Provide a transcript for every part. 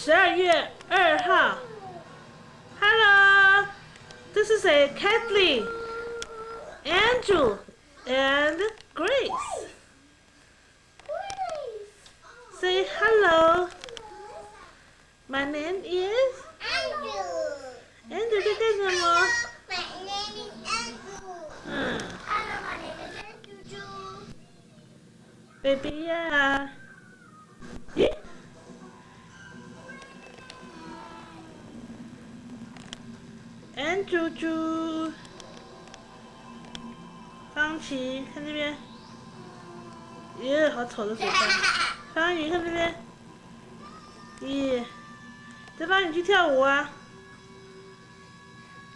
12月2号。Hello, this is a Kathleen, Andrew, and Grace. Say hello. My name is Andrew 在干什么？baby 呀、咦？安猪猪，方琦，看这边，耶，好丑的嘴巴。方宇，看这边，耶，再帮你去跳舞啊！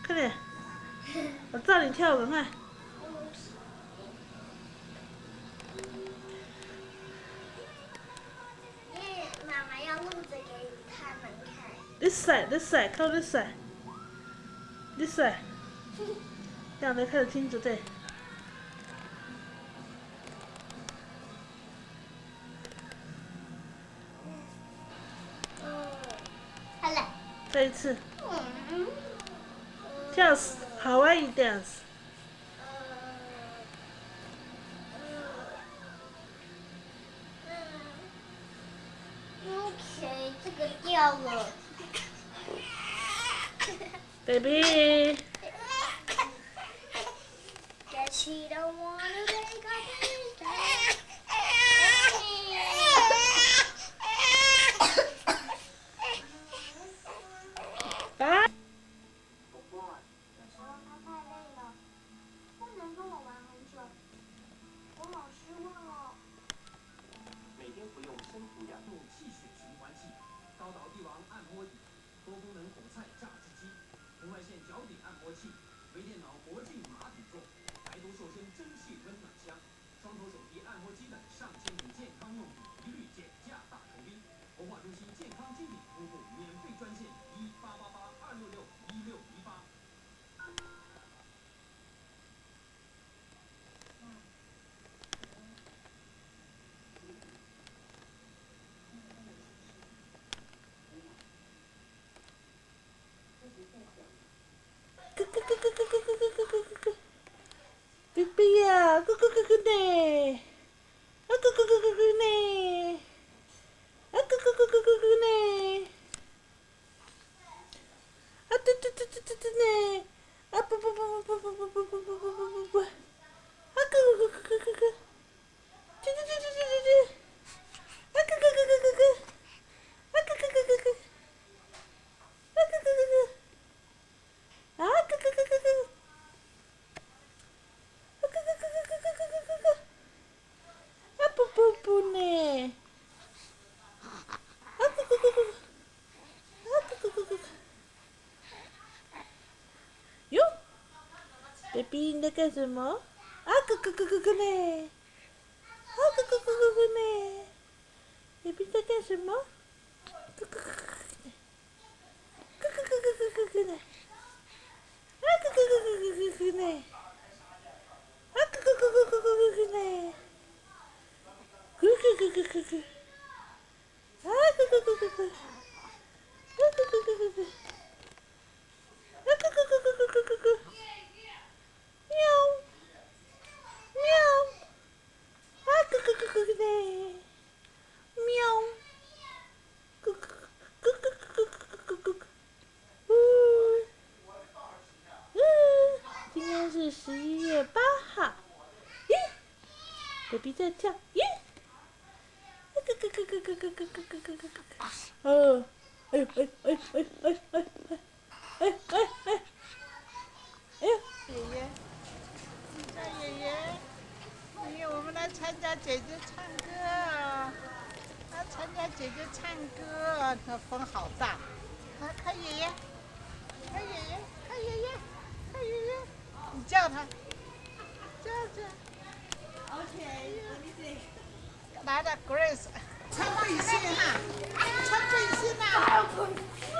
快点，我照你跳舞，快！妈妈要录着给他们看。This side, this side, come this side, this side， 这样才看得清楚，对。好了。再一次。跳 Hawaii dance。OK， 这个掉了。baby。Guess she don't wanna take off his 啊！不过，有时候他太累了，不能跟我玩很久，我好失望哦。每天服用生普雅动气血循环器、高岛帝王按摩椅、多功能果菜榨汁机、红外线脚底按摩器、微电脑活镜马桶座、排毒瘦身蒸汽温暖箱、双头手提按摩机等上千种健康用品一律减价大酬宾。活化中心健康精品服务免费专线1888-266-1618。baby 呀，咕咕咕咕呢，啊咕咕咕咕咕呢，啊咕咕咕咕咕咕呢，啊嘟嘟嘟嘟嘟嘟呢，啊不不不不不不不不不不不不不，啊咕咕咕咕咕咕咕，嘟嘟嘟嘟嘟嘟嘟，啊咕咕咕咕咕咕，啊咕咕咕咕咕，啊咕咕咕咕，啊咕咕咕咕咕。不不呢，啊咕咕咕咕，啊咕咕咕咕，哟 ，baby 你在干什么？啊咕咕咕咕咕呢，啊咕咕咕咕咕呢，baby 在干什么？咕咕咕咕咕，咕咕咕咕咕咕咕呢，啊咕咕咕咕咕咕咕呢，啊咕咕咕咕咕咕咕呢。咕咕咕咕咕咕，啊咕咕咕咕咕，啊咕咕咕咕咕，啊咕咕咕咕咕咕咕咕，喵喵，啊咕咕咕咕咕呢，喵，咕咕咕咕咕咕咕咕咕，今天是11月8号，耶 ，baby 在跳，耶。咯咯咯咯咯咯咯咯咯咯咯！哦，哎呦哎哎哎哎哎哎哎哎哎！哎呦，爷爷，叫爷爷，爷爷，我们来参加姐姐唱歌，来参加姐姐唱歌，这风好大，看爷爷，看爷爷，看爷爷，看爷爷，你叫他，叫。OK，来了 Grace， 穿背心哈，穿背心呐，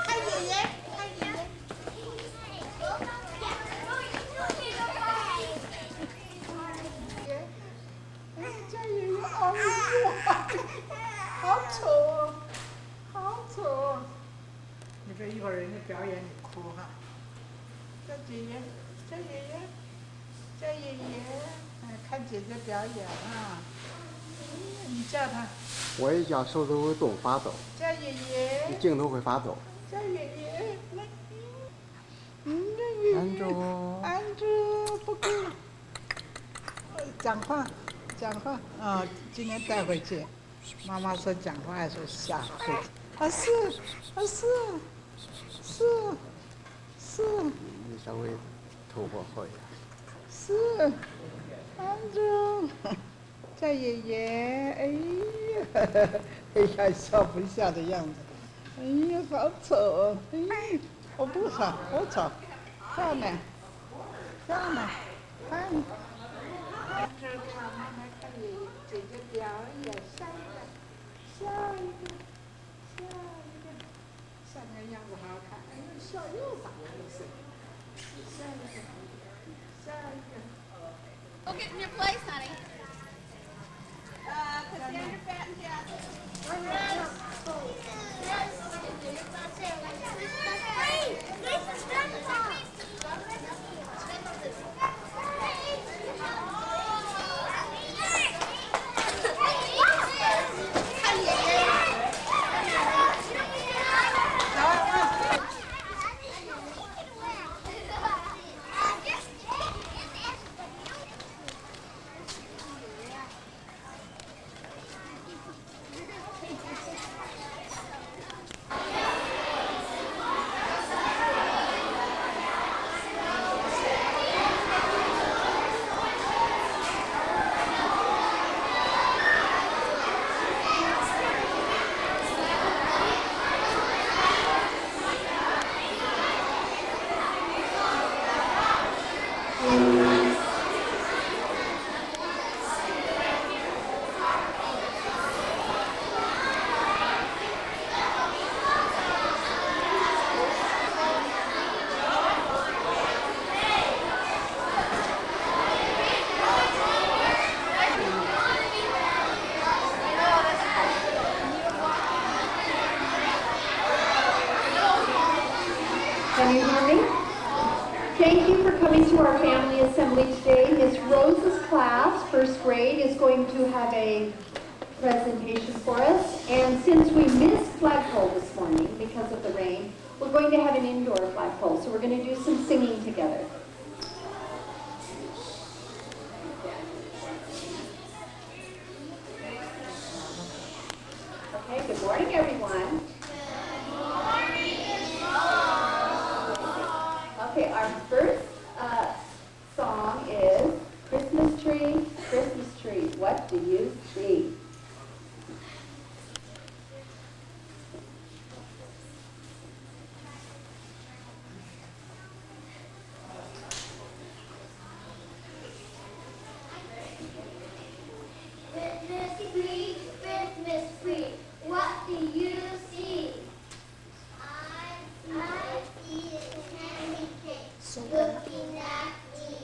看爷爷，看爷爷。叫爷爷，哎呦，好丑哦，好丑哦。别一会儿人家表演你哭哈。叫姐姐，叫爷爷，叫爷爷，看姐姐表演啊。你叫他。我一叫手都会动发抖。叫爷爷。镜头会发抖。叫爷爷，来。安住。安住，不哭。讲话，讲话啊！今天带回去。妈妈说讲话还是下回去。啊是，啊是。你稍微头发好一点。是，安住，叫爷爷。哎呀，哎呀，笑不笑的样子。哎呀，好丑！哎，我不好，我丑，漂亮，漂亮，看。安住，看妈妈看爷爷姐姐表演，笑一个，笑一个，笑那个样子好好看。哎呦，笑又傻又是，笑一个。Go get in your place, honey. Cassandra Pat and Jasmine. Can you hear me? Thank you for coming to our family assembly today. Miss Rose's class, first grade, is going to have a presentation for us. And since we missed flagpole this morning because of the rain, we're going to have an indoor flagpole. So we're going to do some singing together. Okay, good morning, everyone. Okay, our first song is Christmas Tree, what do you see? Christmas tree, what do you see? I see a candy cane looking at me.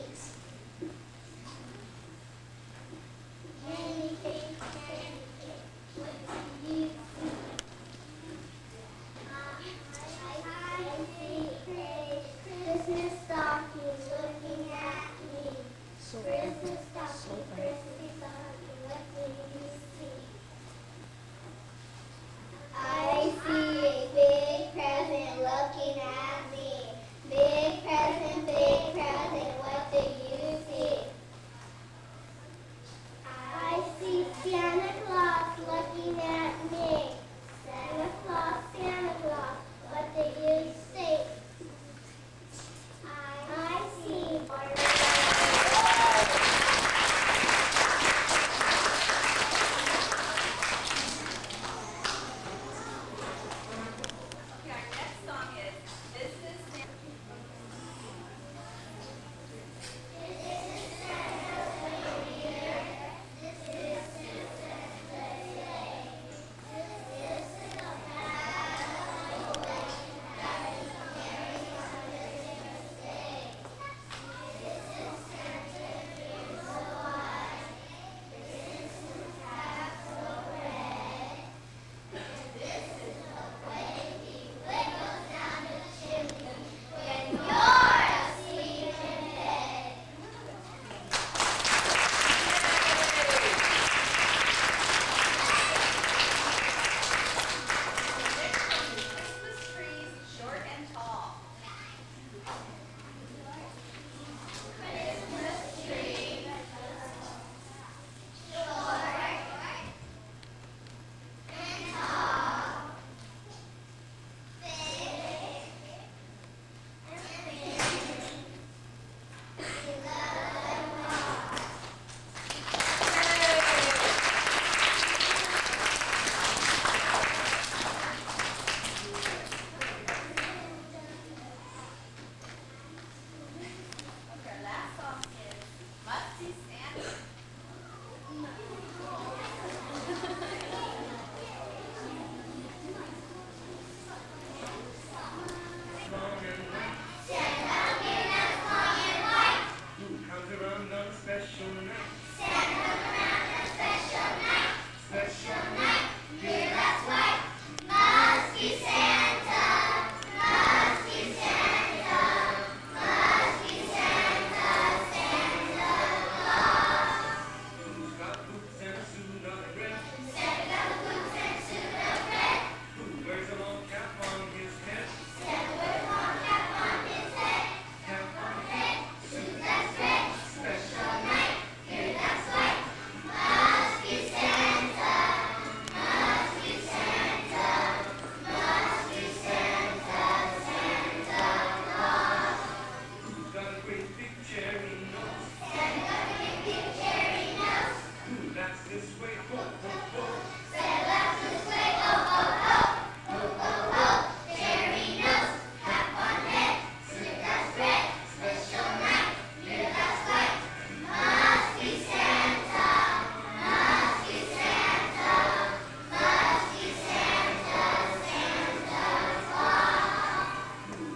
Candy cane, what do you see? I see a Christmas stocking looking at me. Christmas stocking, what do you see? I see a big present looking at me. Big present, what do you see? I see Santa Claus looking at me. Santa Claus, what do you see? I see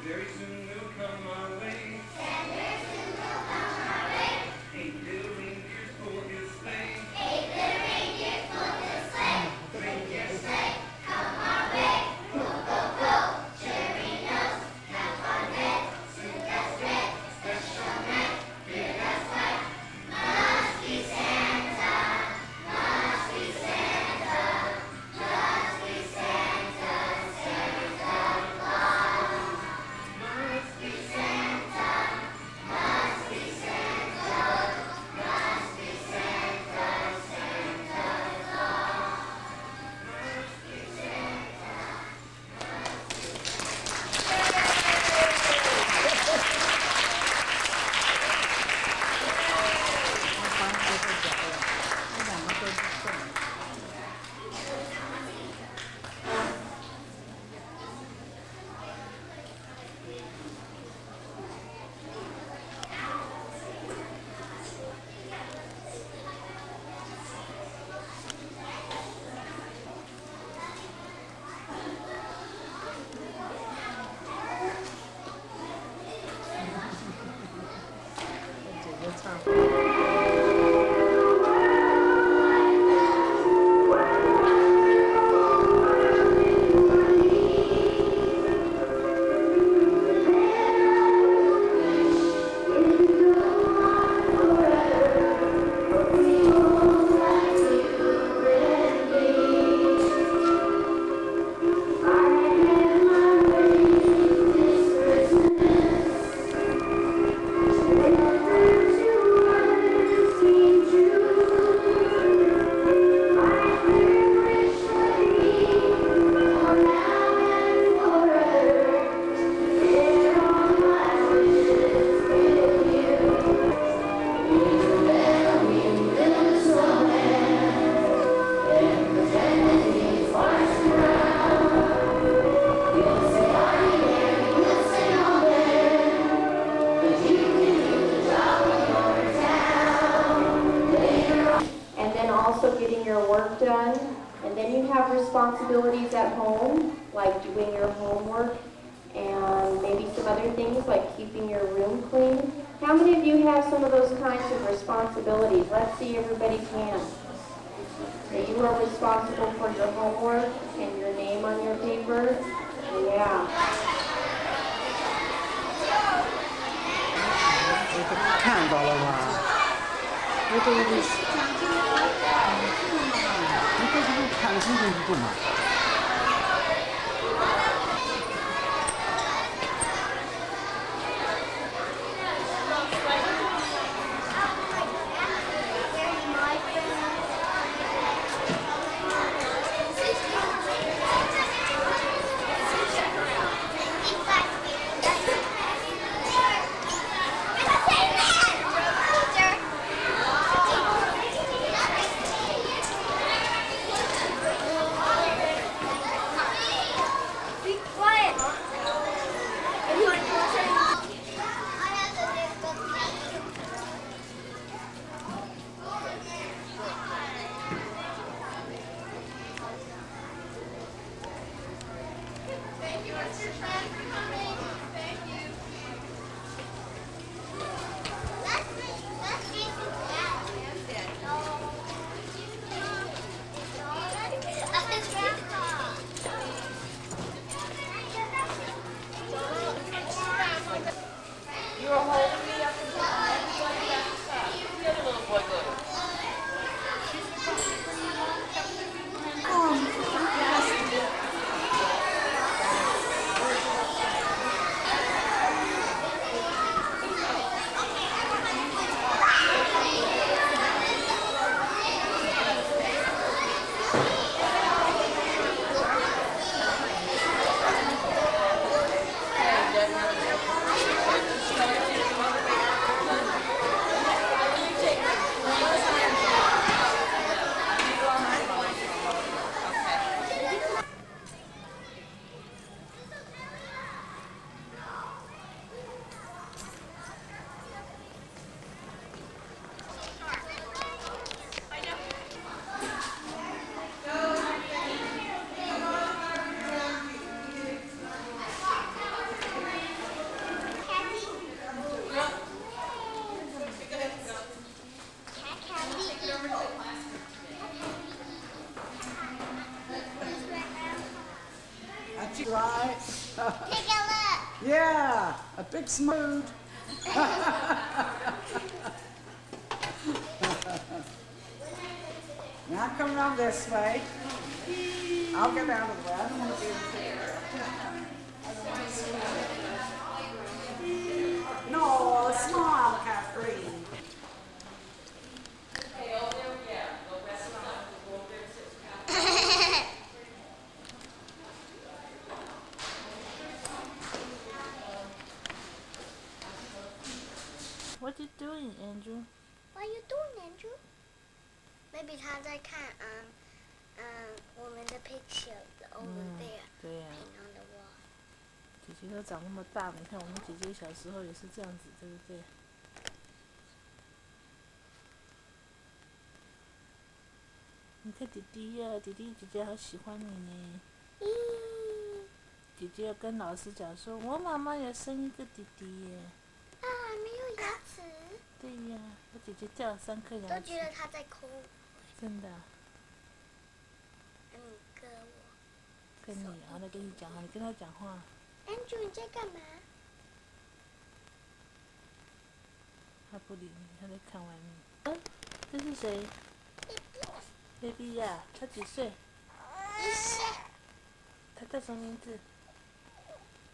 Very soon will come our way. Eight little reindeers pull his sleigh. And then also getting your work done. And then you have responsibilities at home, like doing your homework and maybe some other things like keeping your room clean. How many of you have some of those kinds of responsibilities? Let's see everybody's hands. That you are responsible for your homework and your name on your paper. Yeah. 看到了吗？那个你这是不是看清楚不嘛？ right? Take a look. Yeah, a big smooth. Now come around this way. I'll get out of the way. I don't want to be No, smile, Catherine. What you doing, Andrew? What are you doing, Andrew? Maybe 他在看我们的 picture over there 对呀、 paint on the wall. 姐姐都长那么大，你看我们姐姐小时候也是这样子，对不对？你看弟弟呀、弟弟姐姐好喜欢你呢。姐姐要跟老师讲说，我妈妈也生一个弟弟耶。啊，没有牙齿，对呀、我姐姐掉了3颗牙齿都觉。得他在抠我。真的啊、你割我。跟你，好，来跟你讲，好，你跟他讲话。 Andrew 你在干嘛？他不理你，他在看外面。这是谁？baby 呀、他几岁？他叫什么名字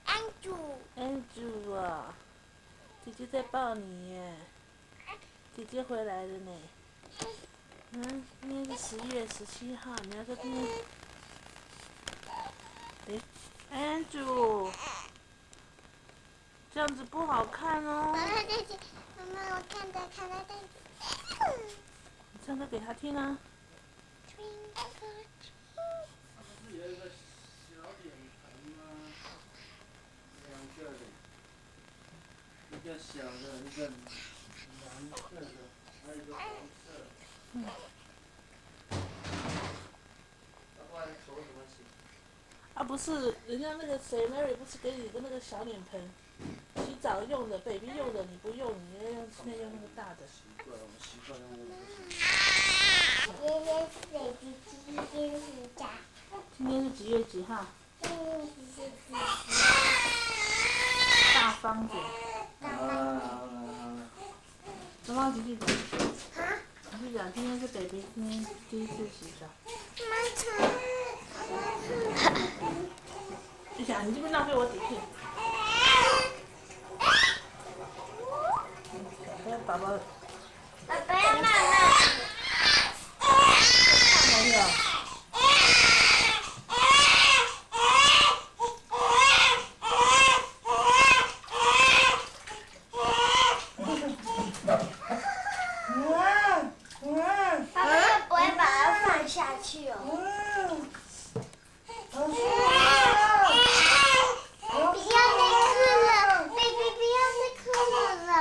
Andrew ？Andrew 啊，姐姐在抱你耶，姐姐回来了呢。今天是10月17号，你要说今天。Andrew， 这样子不好看哦。妈妈，我看到你唱歌给他听啊。 不是有一个小脸盆吗？2个的，一个小的，一个蓝色的，还有一个红色。要不然手怎么洗？啊，不是，人家那个谁，Mary 不是给你一个那个小脸盆，洗澡用的，baby 用的，你不用，你要用现在用那个大的。习惯，我习惯用那个。今天是几月几号？今天是大方姐。好了好了。东方姐姐讲。你就讲今天是 baby 今天第一次洗澡。你想，你这边浪费我底片。宝宝。爸爸要慢慢。没有。爸爸不会把它放下去哦。不要再哭了 ，baby 不要再哭了。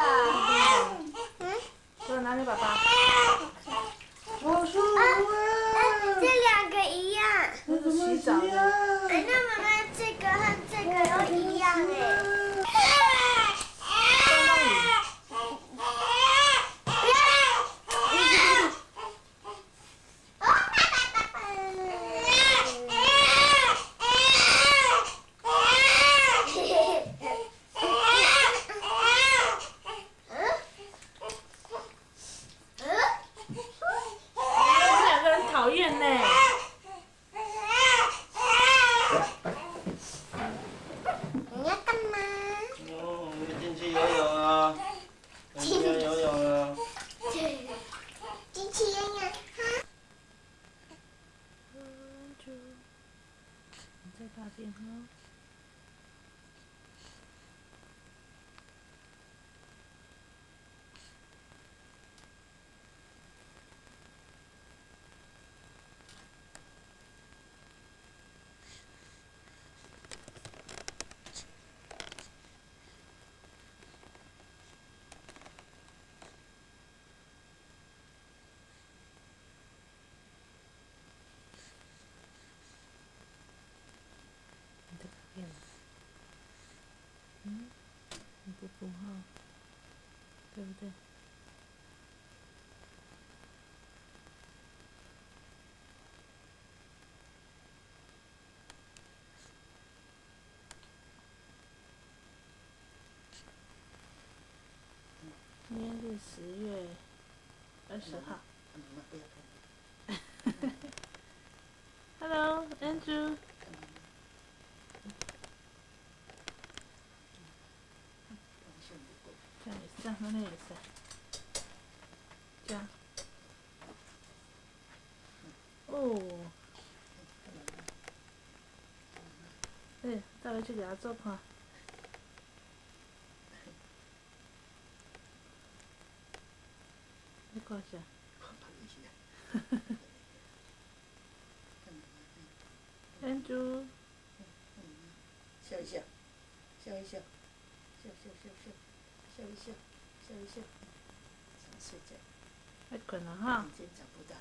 过来拿给爸爸。这2个一样。那是洗澡的。哎，那妈妈这个和这个都一样哎。东方雨。你们2个人讨厌呢。你要干嘛？我们进去游泳啊！进去游泳啊！机器人呀，哈。你在打电话。你在打电话。你不符号，对不对？ 10月20号。妈妈不要看。Hello, Andrew。这样也是，那也是。这样。哦。对，再回去给他做看。你看一下。Andrew。笑一笑，笑一笑，笑笑笑笑，笑一笑，笑一笑，想睡觉，太困了哈。今天找不到。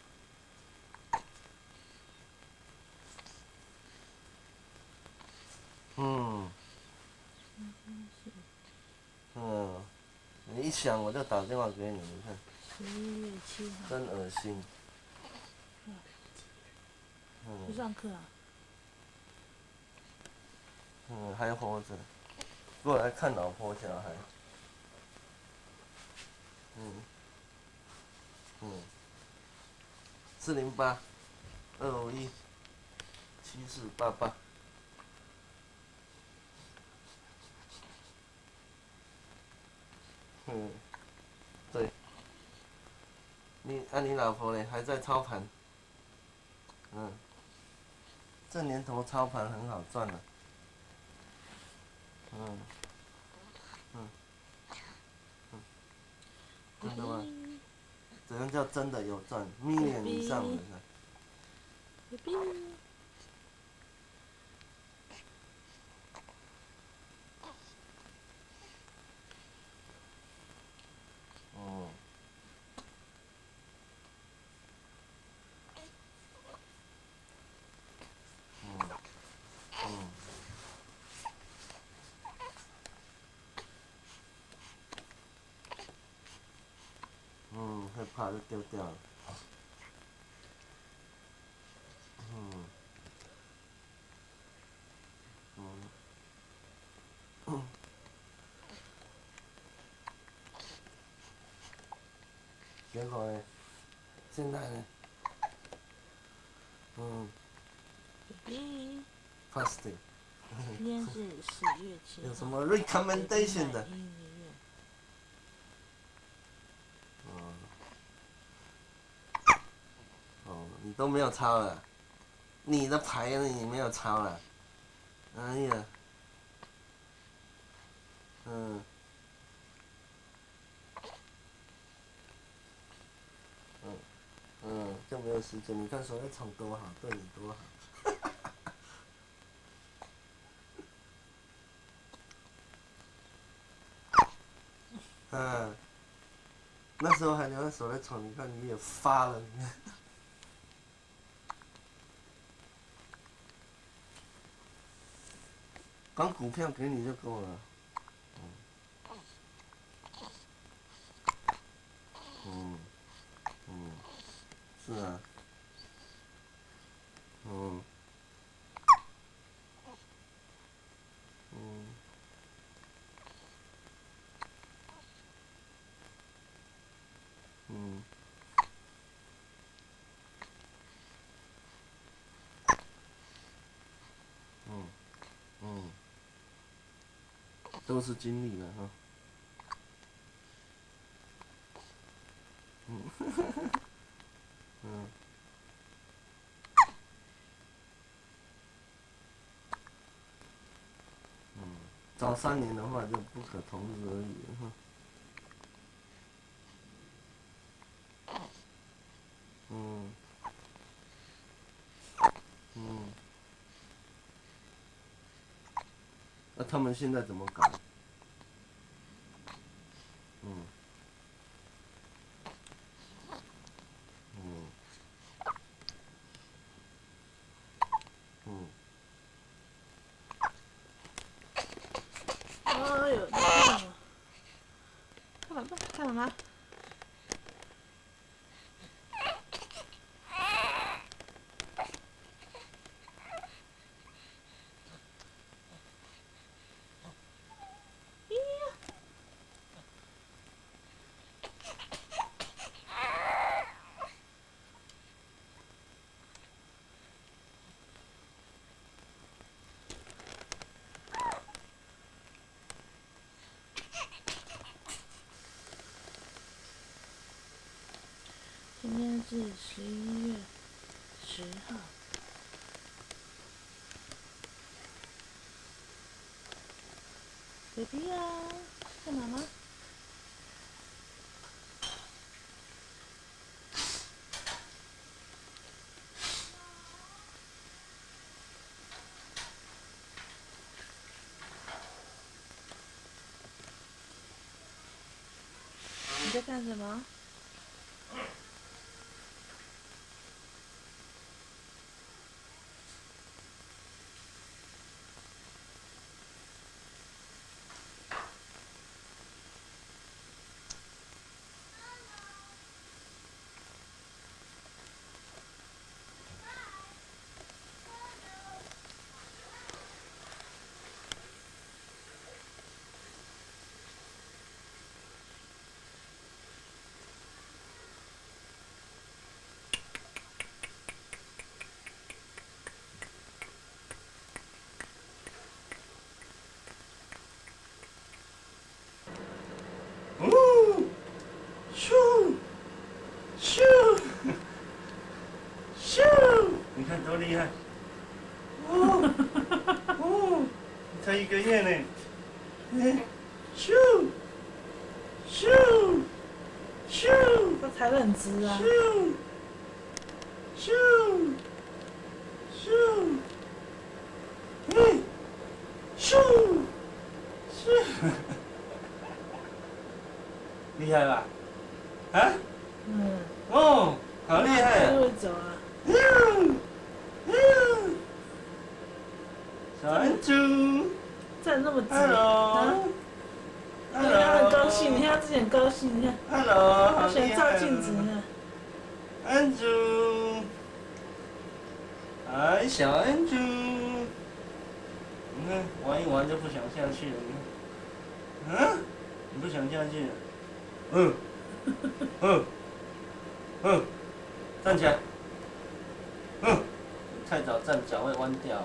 你一想我就打电话给你，你看。11月7号。真恶心。去上课啊？还活着，过来看老婆小孩。408-251-7488。对。你老婆呢？还在操盘。这年头操盘很好赚的。真的吗？怎样叫真的有赚？million 以上的呢？baby。会怕就丢掉了。结果呢？现在呢？baby。fasting。今天是10月7号。有什么 recommendation 的？你都没有抄了，你的牌你没有抄了，哎呀，就没有时间。你看手在宠多好，对你多好。那时候还留在手在宠，你看你也发了，你看。光股票给你就够了。是啊。都是经历了哈。早3年的话就不可同日而语了哈。那他们现在怎么搞？哎呦，看妈妈，看妈妈。是11月10号。baby 啊，干嘛吗？你在干什么？哦，咻，咻，咻！你看多厉害！哦，哦，才1个月呢。咻，咻，咻，他抬得很直啊。咻，咻，咻，咻，咻。厉害吧？啊？嗯。哦，好厉害啊！他就会走啊。小安猪站那么直。 ，Hello，啊，对，他很高兴，你看他之前很高兴，你看， Hello，他喜欢照镜子，哦你看。安猪，哎，小安猪，你看玩一玩就不想下去了，你看，啊？你不想下去了？站起来，太早站脚会弯掉，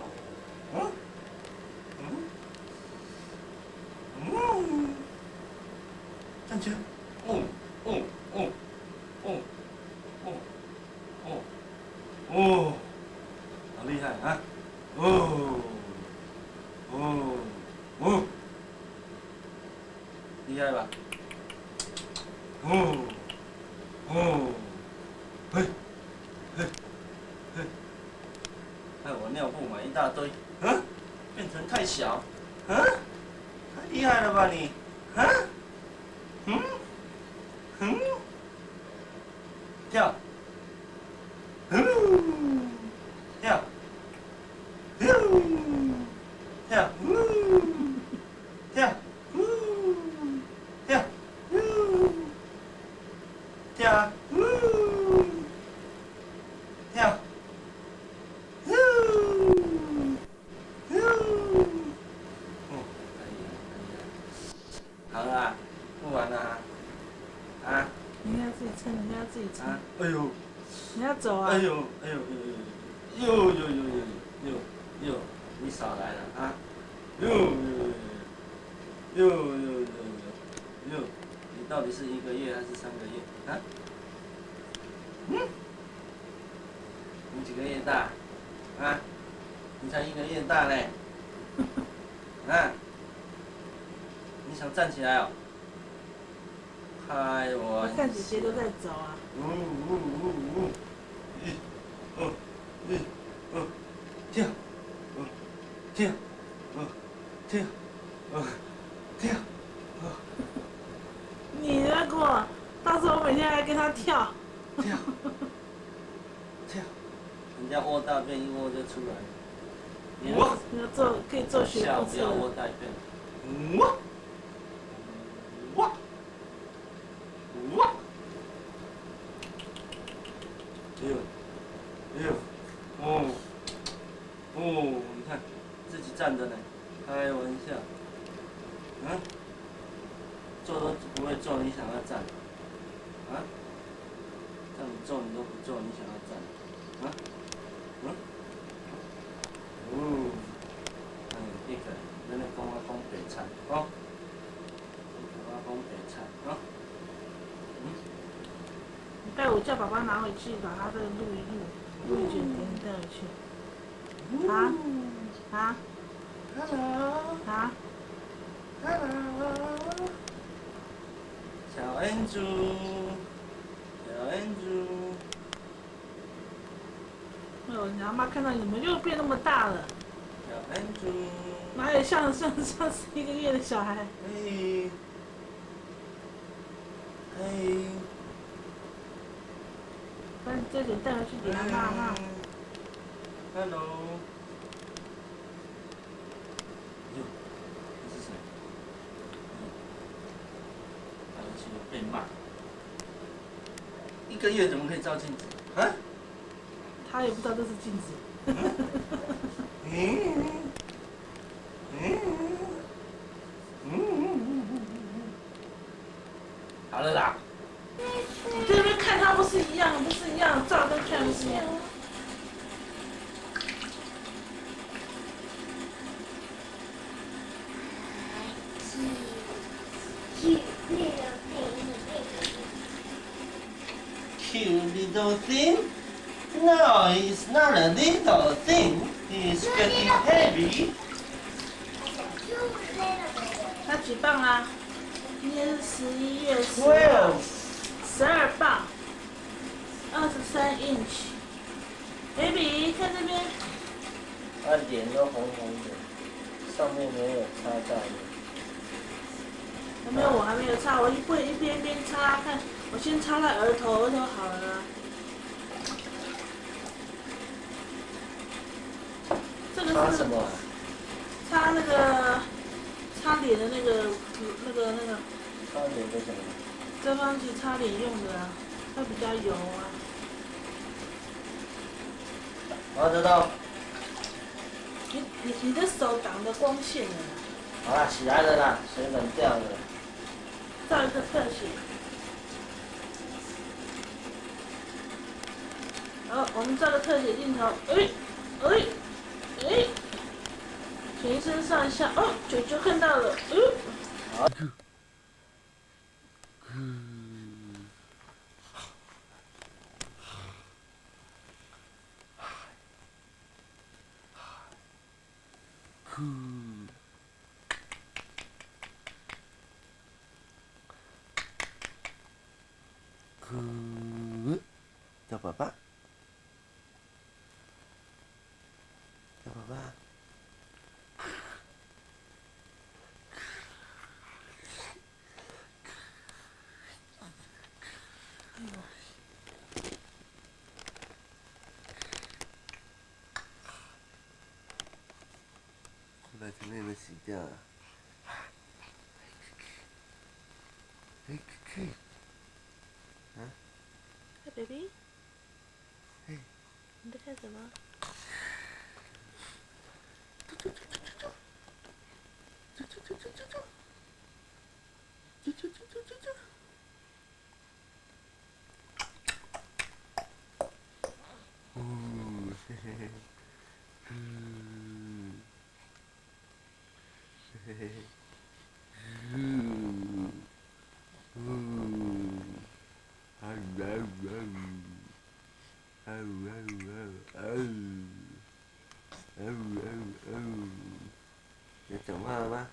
站起来，好厉害啊！厉害吧？哎，我尿布买一大堆，变成太小，太厉害了吧你？跳，跳，跳，跳，跳，跳啊！跳！好了啊，不玩了啊！啊！你要自己撑，你要自己撑。哎呦！你要走啊！哎呦！你少来了啊！你到底是1个月还是3个月啊？你几个月大？啊？你才1个月大嘞！啊？你想站起来哦？开玩我笑！看姐姐都在走啊。跳，跳，跳，跳，你那个，到时候我每天还跟他跳。跳，跳，人家屙大便一屙就出来了。你要做，可以做学步车下不要屙大便。哇！你看，自己站着呢，开玩笑。做都不会做，你想要站？叫你做你都不做，你想要站？那个，咱来讲白菜，讲白菜，礼拜5叫爸爸拿回去，把他的录音卷带回去。啊？啊？ Hello，啊？ Hello，小恩猪，小恩猪，哎呦，你阿妈看到你们又变那么大了，小恩猪，哪有像1个月的小孩？嘿，嘿，把你这点带回去给阿妈哈。 Hello，哟，这是谁？还有这个被骂，1个月怎么可以照镜子？啊？他也不知道这是镜子。好了啦。你这边看他不是一样，照跟看不是一样。Cute little thing? No, it's not a little thing. It's getting heavy. 他几磅啊？今天是11月10 12. 12磅，23 inch。baby， 看这边，他脸都红红的，上面没有擦到的。我还没有擦，我一边擦，看我先擦在额头好了啦。这个是擦什么啊？擦那个擦脸的那个擦脸的什么？遮光剂擦脸用的啊，它比较油啊。毛泽东，你的手挡着光线了啦，好了，起来了啦，水冷掉了。照一个特写。好，我们照个特写镜头，全身上下，哦，九九看到了，好。叫爸爸，叫爸爸。把前面的洗掉了。嘿，啊？嗨，baby，嘿，你在看什么？嘿嘿嘿，嘿嘿嘿，要讲话了吗？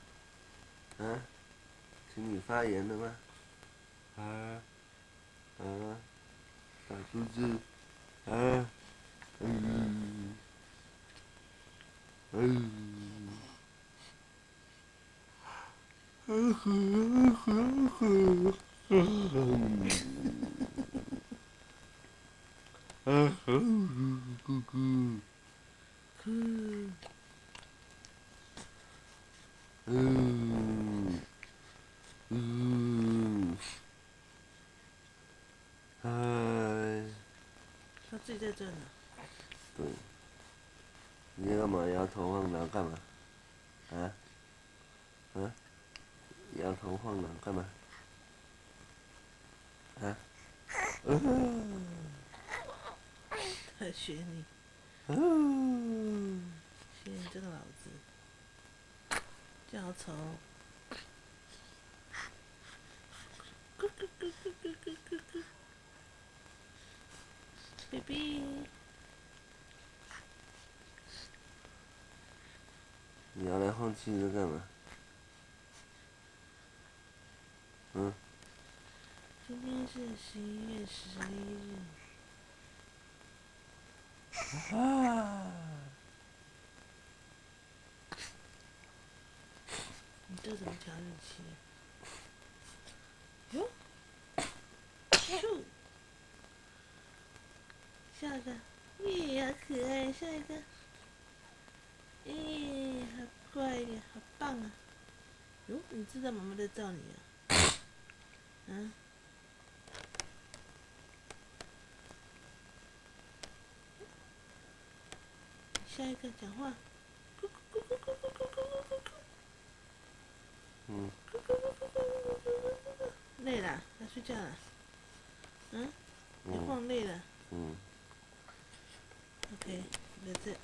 啊？请你发言了吗？小兔子，他自己在这呢。对，你干嘛摇头晃脑干嘛？摇头晃脑干嘛？他学你，学你这个老子，这样好丑哦。咕咕咕咕咕咕咕咕。，baby。你摇来晃去的干嘛？嗯？今天是11月11日。啊！你这怎么调日期？哟，咻，下一个，耶，好可爱，下一个，好乖呀，好棒啊！哟，你知道妈妈在照你啊？啊？下一个讲话，咕咕咕咕咕咕咕咕咕咕。嗯。累了，要睡觉了。嗯？你晃累了。嗯。Okay, that's it.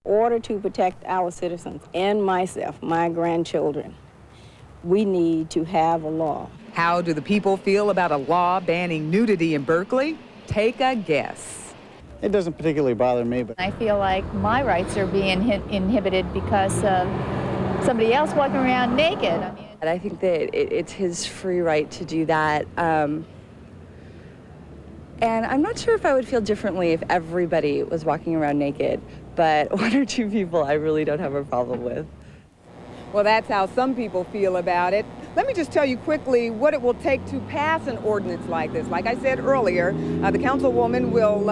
In order to protect our citizens and myself, my grandchildren, we need to have a law. How do the people feel about a law banning nudity in Berkeley? Take a guess. It doesn't particularly bother me, but I feel like my rights are being inhibited because of somebody else walking around naked. I think that it's his free right to do that. And I'm not sure if I would feel differently if everybody was walking around naked, but one or two people I really don't have a problem with. Well, that's how some people feel about it. Let me just tell you quickly what it will take to pass an ordinance like this. Like I said earlier, the councilwoman will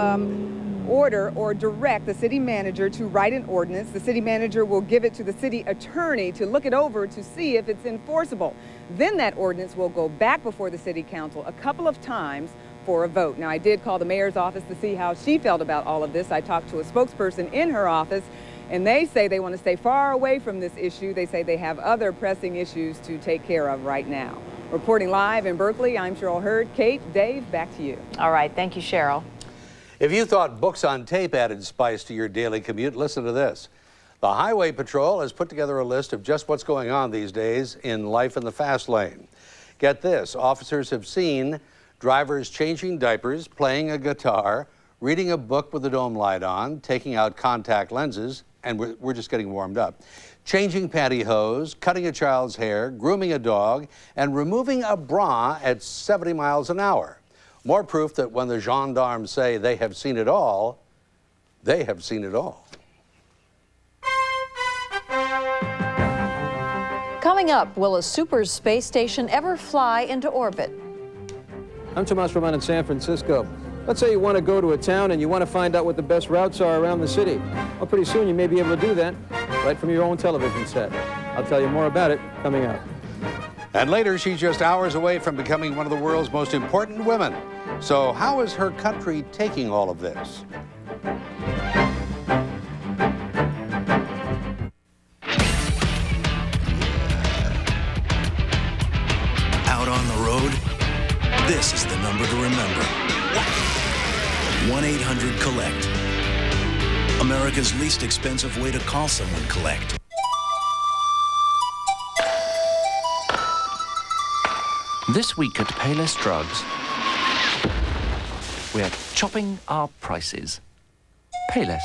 order or direct the city manager to write an ordinance. The city manager will give it to the city attorney to look it over to see if it's enforceable. Then that ordinance will go back before the city council a couple of times for a vote. Now, I did call the mayor's office to see how she felt about all of this. I talked to a spokesperson in her office, and they say they want to stay far away from this issue. They say they have other pressing issues to take care of right now. Reporting live in Berkeley, I'm Cheryl Hurd. Kate, Dave, back to you. All right, thank you, Cheryl. If you thought books on tape added spice to your daily commute, listen to this. The Highway Patrol has put together a list of just what's going on these days in life in the fast lane. Get this, officers have seen drivers changing diapers, playing a guitar, reading a book with the dome light on, taking out contact lenses, and we're just getting warmed up, changing pantyhose, cutting a child's hair, grooming a dog, and removing a bra at 70 miles an hour. More proof that when the gendarmes say they have seen it all, they have seen it all. Coming up, will a super space station ever fly into orbit? I'm Tomas Roman in San Francisco. Let's say you want to go to a town and you want to find out what the best routes are around the city. Well, pretty soon you may be able to do that right from your own television set. I'll tell you more about it coming up. And later, she's just hours away from becoming one of the world's most important women. So how is her country taking all of this? Out on the road? This is the number to remember. 1-800-COLLECT. America's least expensive way to call someone collect. This week at Payless Drugs, we're chopping our prices. Payless,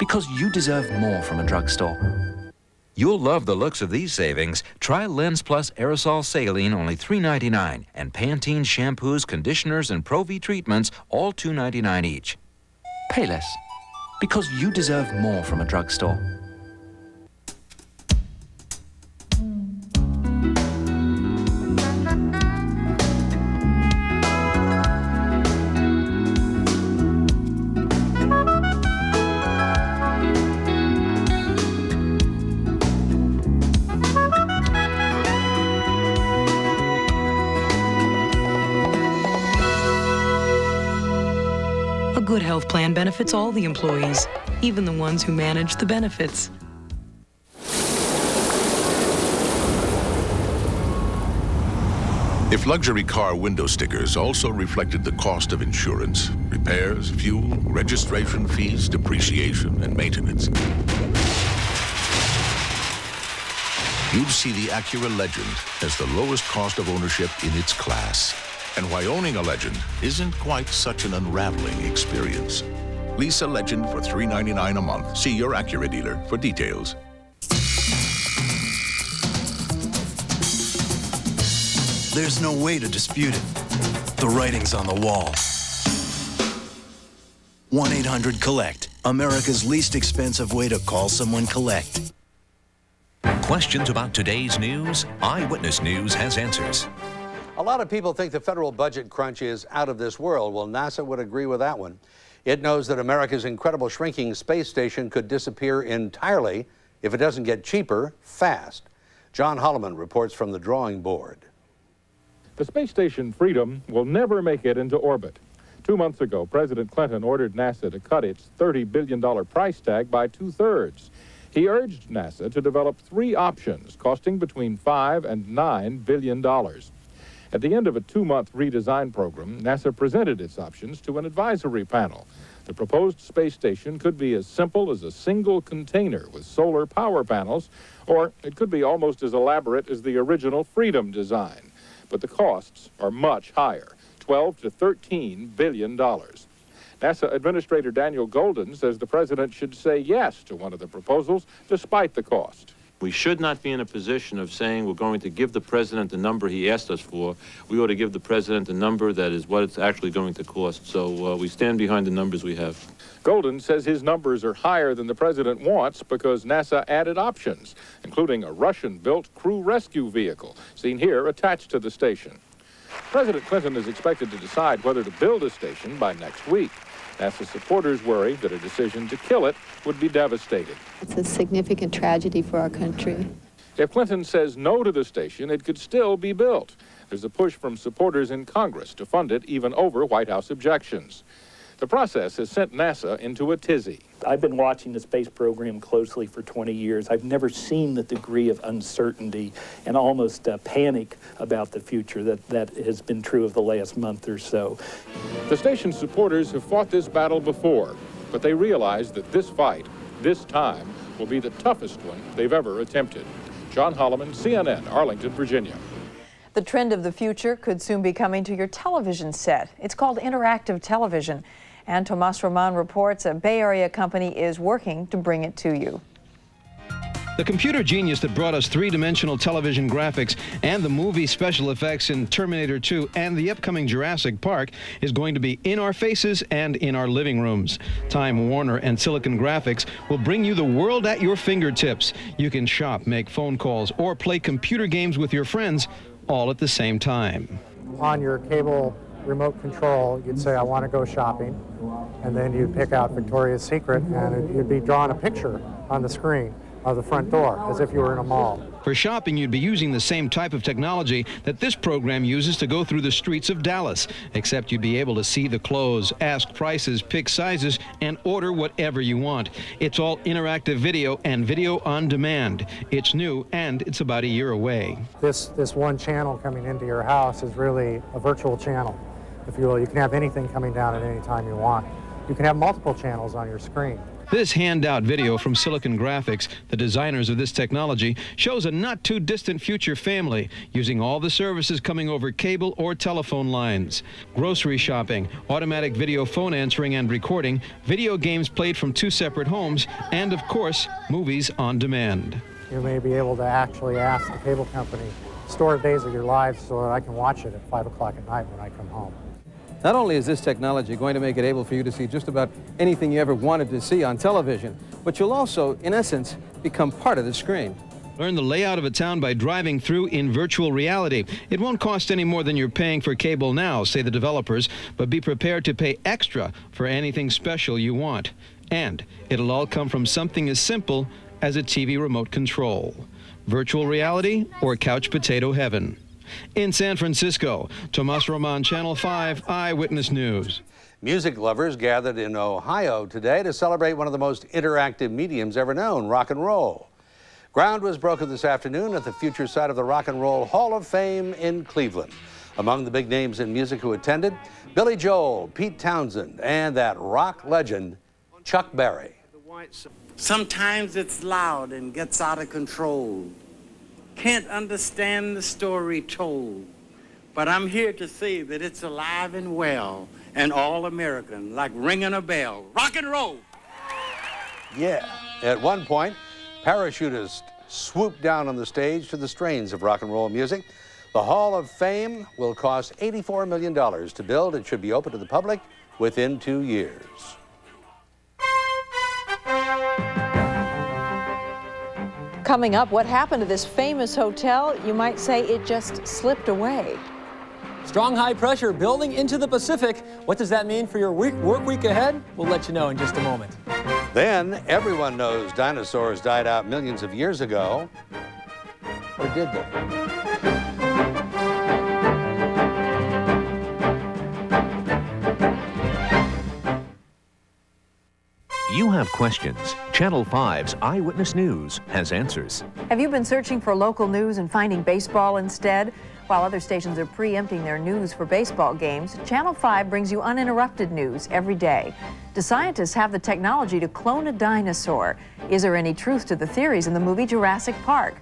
because you deserve more from a drugstore. You'll love the looks of these savings. Try Lens Plus Aerosol Saline, only $3.99, and Pantene shampoos, conditioners, and Pro-V treatments, all $2.99 each. Payless, because you deserve more from a drugstore. good health plan benefits all the employees, even the ones who manage the benefits. If luxury car window stickers also reflected the cost of insurance, repairs, fuel, registration fees, depreciation, and maintenance, you'd see the Acura Legend as the lowest cost of ownership in its class. And why owning a Legend isn't quite such an unraveling experience. Lease a Legend for $399 a month. See your Acura dealer for details. There's no way to dispute it. The writing's on the wall. 1-800-COLLECT, America's least expensive way to call someone collect. Questions about today's news? Eyewitness News has answers. A lot of people think the federal budget crunch is out of this world. Well, NASA would agree with that one. It knows that America's incredible shrinking space station could disappear entirely if it doesn't get cheaper fast. John Holloman reports from the drawing board. The space station Freedom will never make it into orbit. 2 months ago, President Clinton ordered NASA to cut its $30 billion price tag by 2/3. He urged NASA to develop 3 options costing between $5 and $9 billion. At the end of a 2-month redesign program, NASA presented its options to an advisory panel. The proposed space station could be as simple as a single container with solar power panels, or it could be almost as elaborate as the original Freedom design. But the costs are much higher, $12 to $13 billion. NASA Administrator Daniel Golden says the president should say yes to one of the proposals, despite the cost. We should not be in a position of saying we're going to give the president the number he asked us for. We ought to give the president a number that is what it's actually going to cost. So we stand behind the numbers we have. Golden says his numbers are higher than the president wants because NASA added options, including a Russian-built crew rescue vehicle, seen here attached to the station. President Clinton is expected to decide whether to build a station by next week. NASA supporters worry that a decision to kill it would be devastating. It's a significant tragedy for our country. If Clinton says no to the station, it could still be built. There's a push from supporters in Congress to fund it, even over White House objections. The process has sent NASA into a tizzy. I've been watching the space program closely for 20 years. I've never seen the degree of uncertainty and almost panic about the future that has been true of the last month or so. The station's supporters have fought this battle before, but they realize that this fight, this time, will be the toughest one they've ever attempted. John Holloman, CNN, Arlington, Virginia. The trend of the future could soon be coming to your television set. It's called interactive television. And Tomas Roman reports a Bay Area company is working to bring it to you. The computer genius that brought us 3-dimensional television graphics and the movie special effects in Terminator 2 and the upcoming Jurassic Park is going to be in our faces and in our living rooms. Time Warner and Silicon Graphics will bring you the world at your fingertips. You can shop, make phone calls, or play computer games with your friends all at the same time. On your cable remote control, you'd say, I want to go shopping, and then you'd pick out Victoria's Secret, and you'd be drawing a picture on the screen of the front door, as if you were in a mall. For shopping, you'd be using the same type of technology that this program uses to go through the streets of Dallas, except you'd be able to see the clothes, ask prices, pick sizes, and order whatever you want. It's all interactive video and video on demand. It's new, and it's about a year away. This one channel coming into your house is really a virtual channel, if you will. You can have anything coming down at any time you want. You can have multiple channels on your screen. This handout video from Silicon Graphics, the designers of this technology, shows a not-too-distant future family using all the services coming over cable or telephone lines. Grocery shopping, automatic video phone answering and recording, video games played from 2 separate homes, and, of course, movies on demand. You may be able to actually ask the cable company, store days of your lives so that I can watch it at 5 o'clock at night when I come home. Not only is this technology going to make it able for you to see just about anything you ever wanted to see on television, but you'll also, in essence, become part of the screen. Learn the layout of a town by driving through in virtual reality. It won't cost any more than you're paying for cable now, say the developers, but be prepared to pay extra for anything special you want. And it'll all come from something as simple as a TV remote control. Virtual reality or couch potato heaven. In San Francisco, Tomas Roman, Channel 5 Eyewitness News. Music lovers gathered in Ohio today to celebrate one of the most interactive mediums ever known, rock and roll. Ground was broken this afternoon at the future site of the Rock and Roll Hall of Fame in Cleveland. Among the big names in music who attended, Billy Joel, Pete Townsend, and that rock legend, Chuck Berry. Sometimes it's loud and gets out of control. Can't understand the story told. But I'm here to say that it's alive and well and all American, like ringing a bell. Rock and roll! Yeah. At one point, parachutists swooped down on the stage to the strains of rock and roll music. The Hall of Fame will cost $84 million to build. It should be open to the public within 2 years. Coming up, what happened to this famous hotel? You might say it just slipped away. Strong high pressure building into the Pacific. What does that mean for your work week ahead? We'll let you know in just a moment. Then, everyone knows dinosaurs died out millions of years ago. Or did they? You have questions. Channel 5's Eyewitness News has answers. Have you been searching for local news and finding baseball instead? While other stations are preempting their news for baseball games, Channel 5 brings you uninterrupted news every day. Do scientists have the technology to clone a dinosaur? Is there any truth to the theories in the movie Jurassic Park?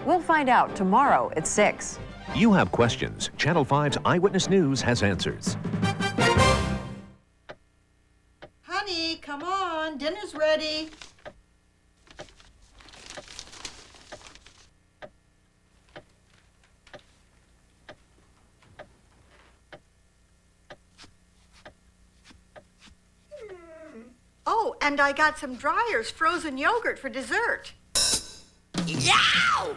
We'll find out tomorrow at 6. You have questions. Channel 5's Eyewitness News has answers. Honey, come on, dinner's ready. Oh, and I got some Dryers frozen yogurt for dessert. Yow!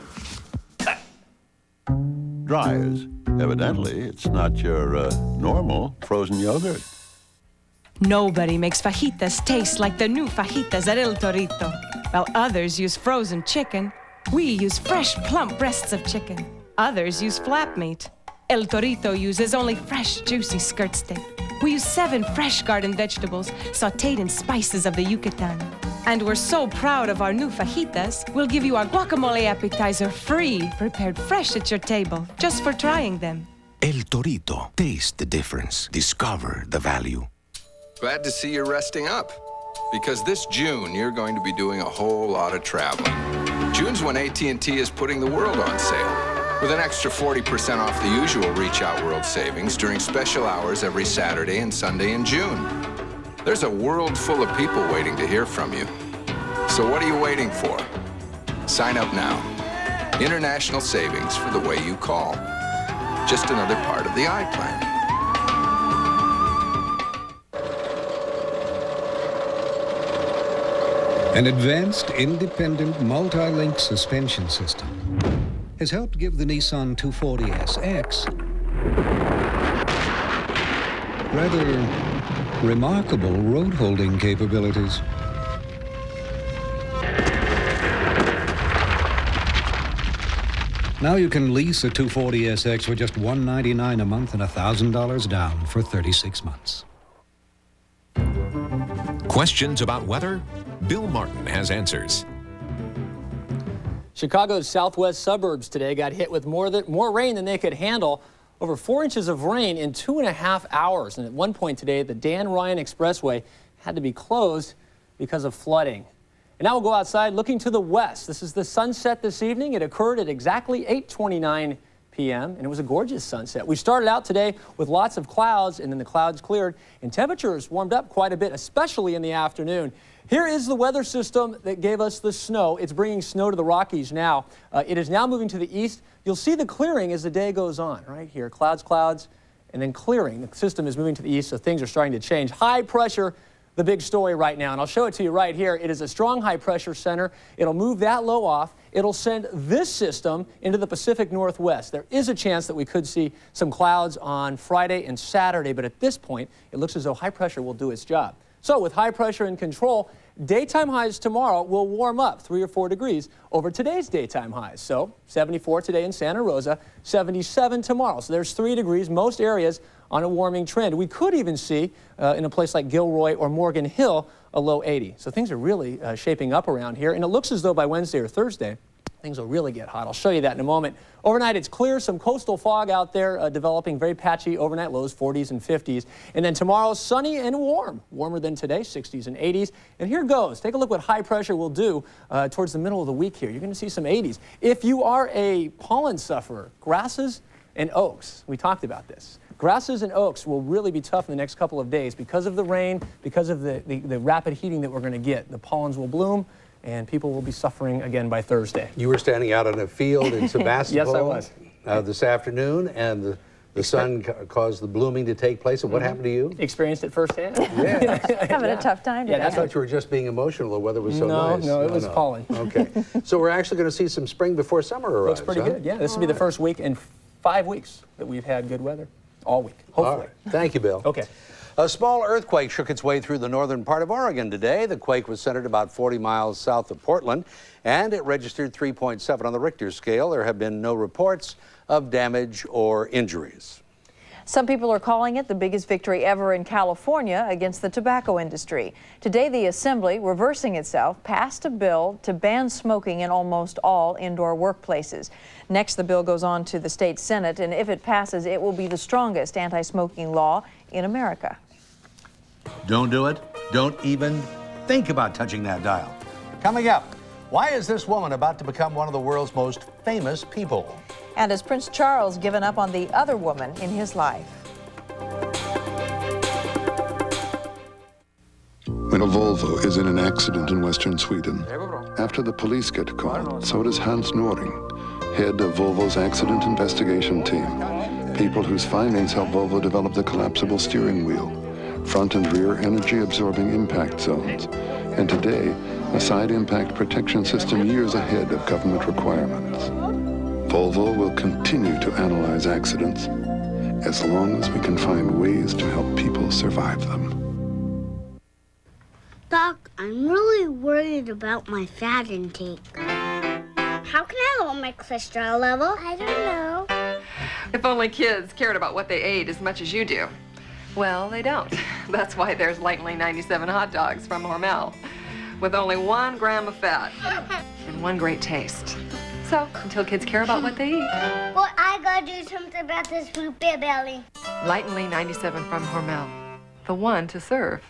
Dryers. Evidently, it's not your normal frozen yogurt. Nobody makes fajitas taste like the new fajitas at El Torito. While others use frozen chicken, we use fresh, plump breasts of chicken. Others use flap meat. El Torito uses only fresh, juicy skirt steak. We use 7 fresh garden vegetables sautéed in spices of the Yucatan. And we're so proud of our new fajitas, we'll give you our guacamole appetizer free, prepared fresh at your table, just for trying them. El Torito. Taste the difference. Discover the value. Glad to see you're resting up, because this June you're going to be doing a whole lot of traveling. June's when AT&T is putting the world on sale, with an extra 40% off the usual Reach Out World savings during special hours every Saturday and Sunday in June. There's a world full of people waiting to hear from you. So what are you waiting for? Sign up now. International savings for the way you call. Just another part of the iPlan. An advanced, independent, multi-link suspension system has helped give the Nissan 240SX rather remarkable road-holding capabilities. Now you can lease a 240SX for just $199 a month and $1,000 down for 36 months. Questions about weather? Bill Martin has answers. Chicago's southwest suburbs today got hit with more rain than they could handle. Over 4 inches of rain in 2.5 hours. And at one point today, the Dan Ryan Expressway had to be closed because of flooding. And now we'll go outside looking to the west. This is the sunset this evening. It occurred at exactly 8:29 p.m. and it was a gorgeous sunset. We started out today with lots of clouds, and then the clouds cleared and temperatures warmed up quite a bit, especially in the afternoon. Here is the weather system that gave us the snow. It's bringing snow to the Rockies now. It is now moving to the east. You'll see the clearing as the day goes on, right here. Clouds, clouds, and then clearing. The system is moving to the east, so things are starting to change. High pressure, the big story right now, and I'll show it to you right here. It is a strong high pressure center. It'll move that low off. It'll send this system into the Pacific Northwest. There is a chance that we could see some clouds on Friday and Saturday, but at this point, it looks as though high pressure will do its job. So with high pressure in control, daytime highs tomorrow will warm up 3 or 4 degrees over today's daytime highs. So 74 today in Santa Rosa, 77 tomorrow. So there's 3 degrees, most areas on a warming trend. We could even see in a place like Gilroy or Morgan Hill a low 80. So things are really shaping up around here. And it looks as though by Wednesday or Thursday, things will really get hot. I'll show you that in a moment. Overnight, it's clear. Some coastal fog out there developing, very patchy overnight lows, 40s and 50s. And then tomorrow, sunny and warm. Warmer than today, 60s and 80s. And here goes. Take a look what high pressure will do towards the middle of the week here. You're going to see some 80s. If you are a pollen sufferer, grasses and oaks, we talked about this. Grasses and oaks will really be tough in the next couple of days because of the rain, because of the rapid heating that we're going to get. The pollens will bloom, and people will be suffering again by Thursday. You were standing out in a field in Sebastopol. Yes, I was. This afternoon, and the sun caused the blooming to take place. And what happened to you? Experienced it firsthand. Yeah. Having a tough time today. I thought you were just being emotional. The weather was so nice. No, it was pollen. Okay. So we're actually going to see some spring before summer arrives. Looks pretty good. Yeah, this will be the first week in 5 weeks that we've had good weather. All week, hopefully. All right. Thank you, Bill. Okay. A small earthquake shook its way through the northern part of Oregon today. The quake was centered about 40 miles south of Portland, and it registered 3.7 on the Richter scale. There have been no reports of damage or injuries. Some people are calling it the biggest victory ever in California against the tobacco industry. Today, the Assembly, reversing itself, passed a bill to ban smoking in almost all indoor workplaces. Next, the bill goes on to the state Senate, and if it passes, it will be the strongest anti-smoking law in America. Don't do it. Don't even think about touching that dial. Coming up, why is this woman about to become one of the world's most famous people? And has Prince Charles given up on the other woman in his life? When a Volvo is in an accident in western Sweden, after the police get called, so does Hans Noring, head of Volvo's accident investigation team. People whose findings help Volvo develop the collapsible steering wheel, front and rear energy-absorbing impact zones, and today, a side impact protection system years ahead of government requirements. Volvo will continue to analyze accidents as long as we can find ways to help people survive them. Doc, I'm really worried about my fat intake. How can I lower my cholesterol level? I don't know. If only kids cared about what they ate as much as you do. Well, they don't. That's why there's Lightly 97 hot dogs from Hormel, with only 1 gram of fat and 1 great taste. So, until kids care about what they eat. Well, I gotta do something about this root beer belly. Lightly 97 from Hormel, the one to serve.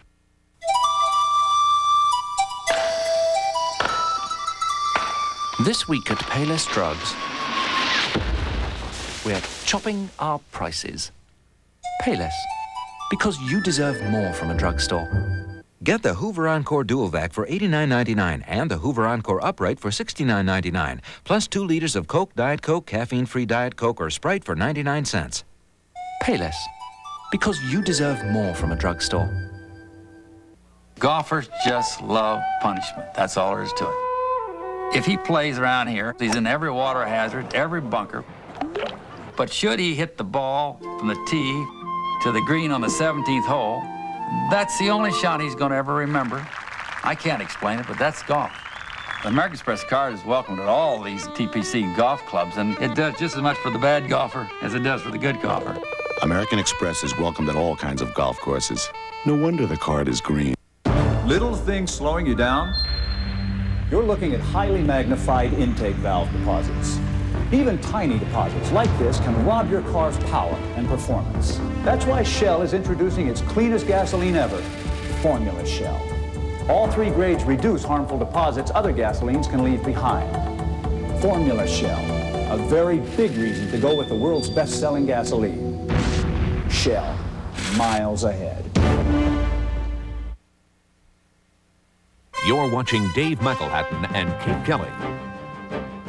This week at Payless Drugs, we're chopping our prices. Payless, because you deserve more from a drugstore. Get the Hoover Encore Dual Vac for $89.99 and the Hoover Encore Upright for $69.99, plus 2 liters of Coke, Diet Coke, caffeine-free Diet Coke, or Sprite for 99 cents. Payless, because you deserve more from a drugstore. Golfers just love punishment. That's all there is to it. If he plays around here, he's in every water hazard, every bunker. But should he hit the ball from the tee to the green on the 17th hole, that's the only shot he's going to ever remember. I can't explain it, but that's golf. The American Express card is welcomed at all these TPC golf clubs, and it does just as much for the bad golfer as it does for the good golfer. American Express is welcomed at all kinds of golf courses. No wonder the card is green. Little things slowing you down? You're looking at highly magnified intake valve deposits. Even tiny deposits like this can rob your car's power and performance. That's why Shell is introducing its cleanest gasoline ever, Formula Shell. All 3 grades reduce harmful deposits other gasolines can leave behind. Formula Shell, a very big reason to go with the world's best-selling gasoline. Shell, miles ahead. You're watching Dave McElhatton and Kate Kelly.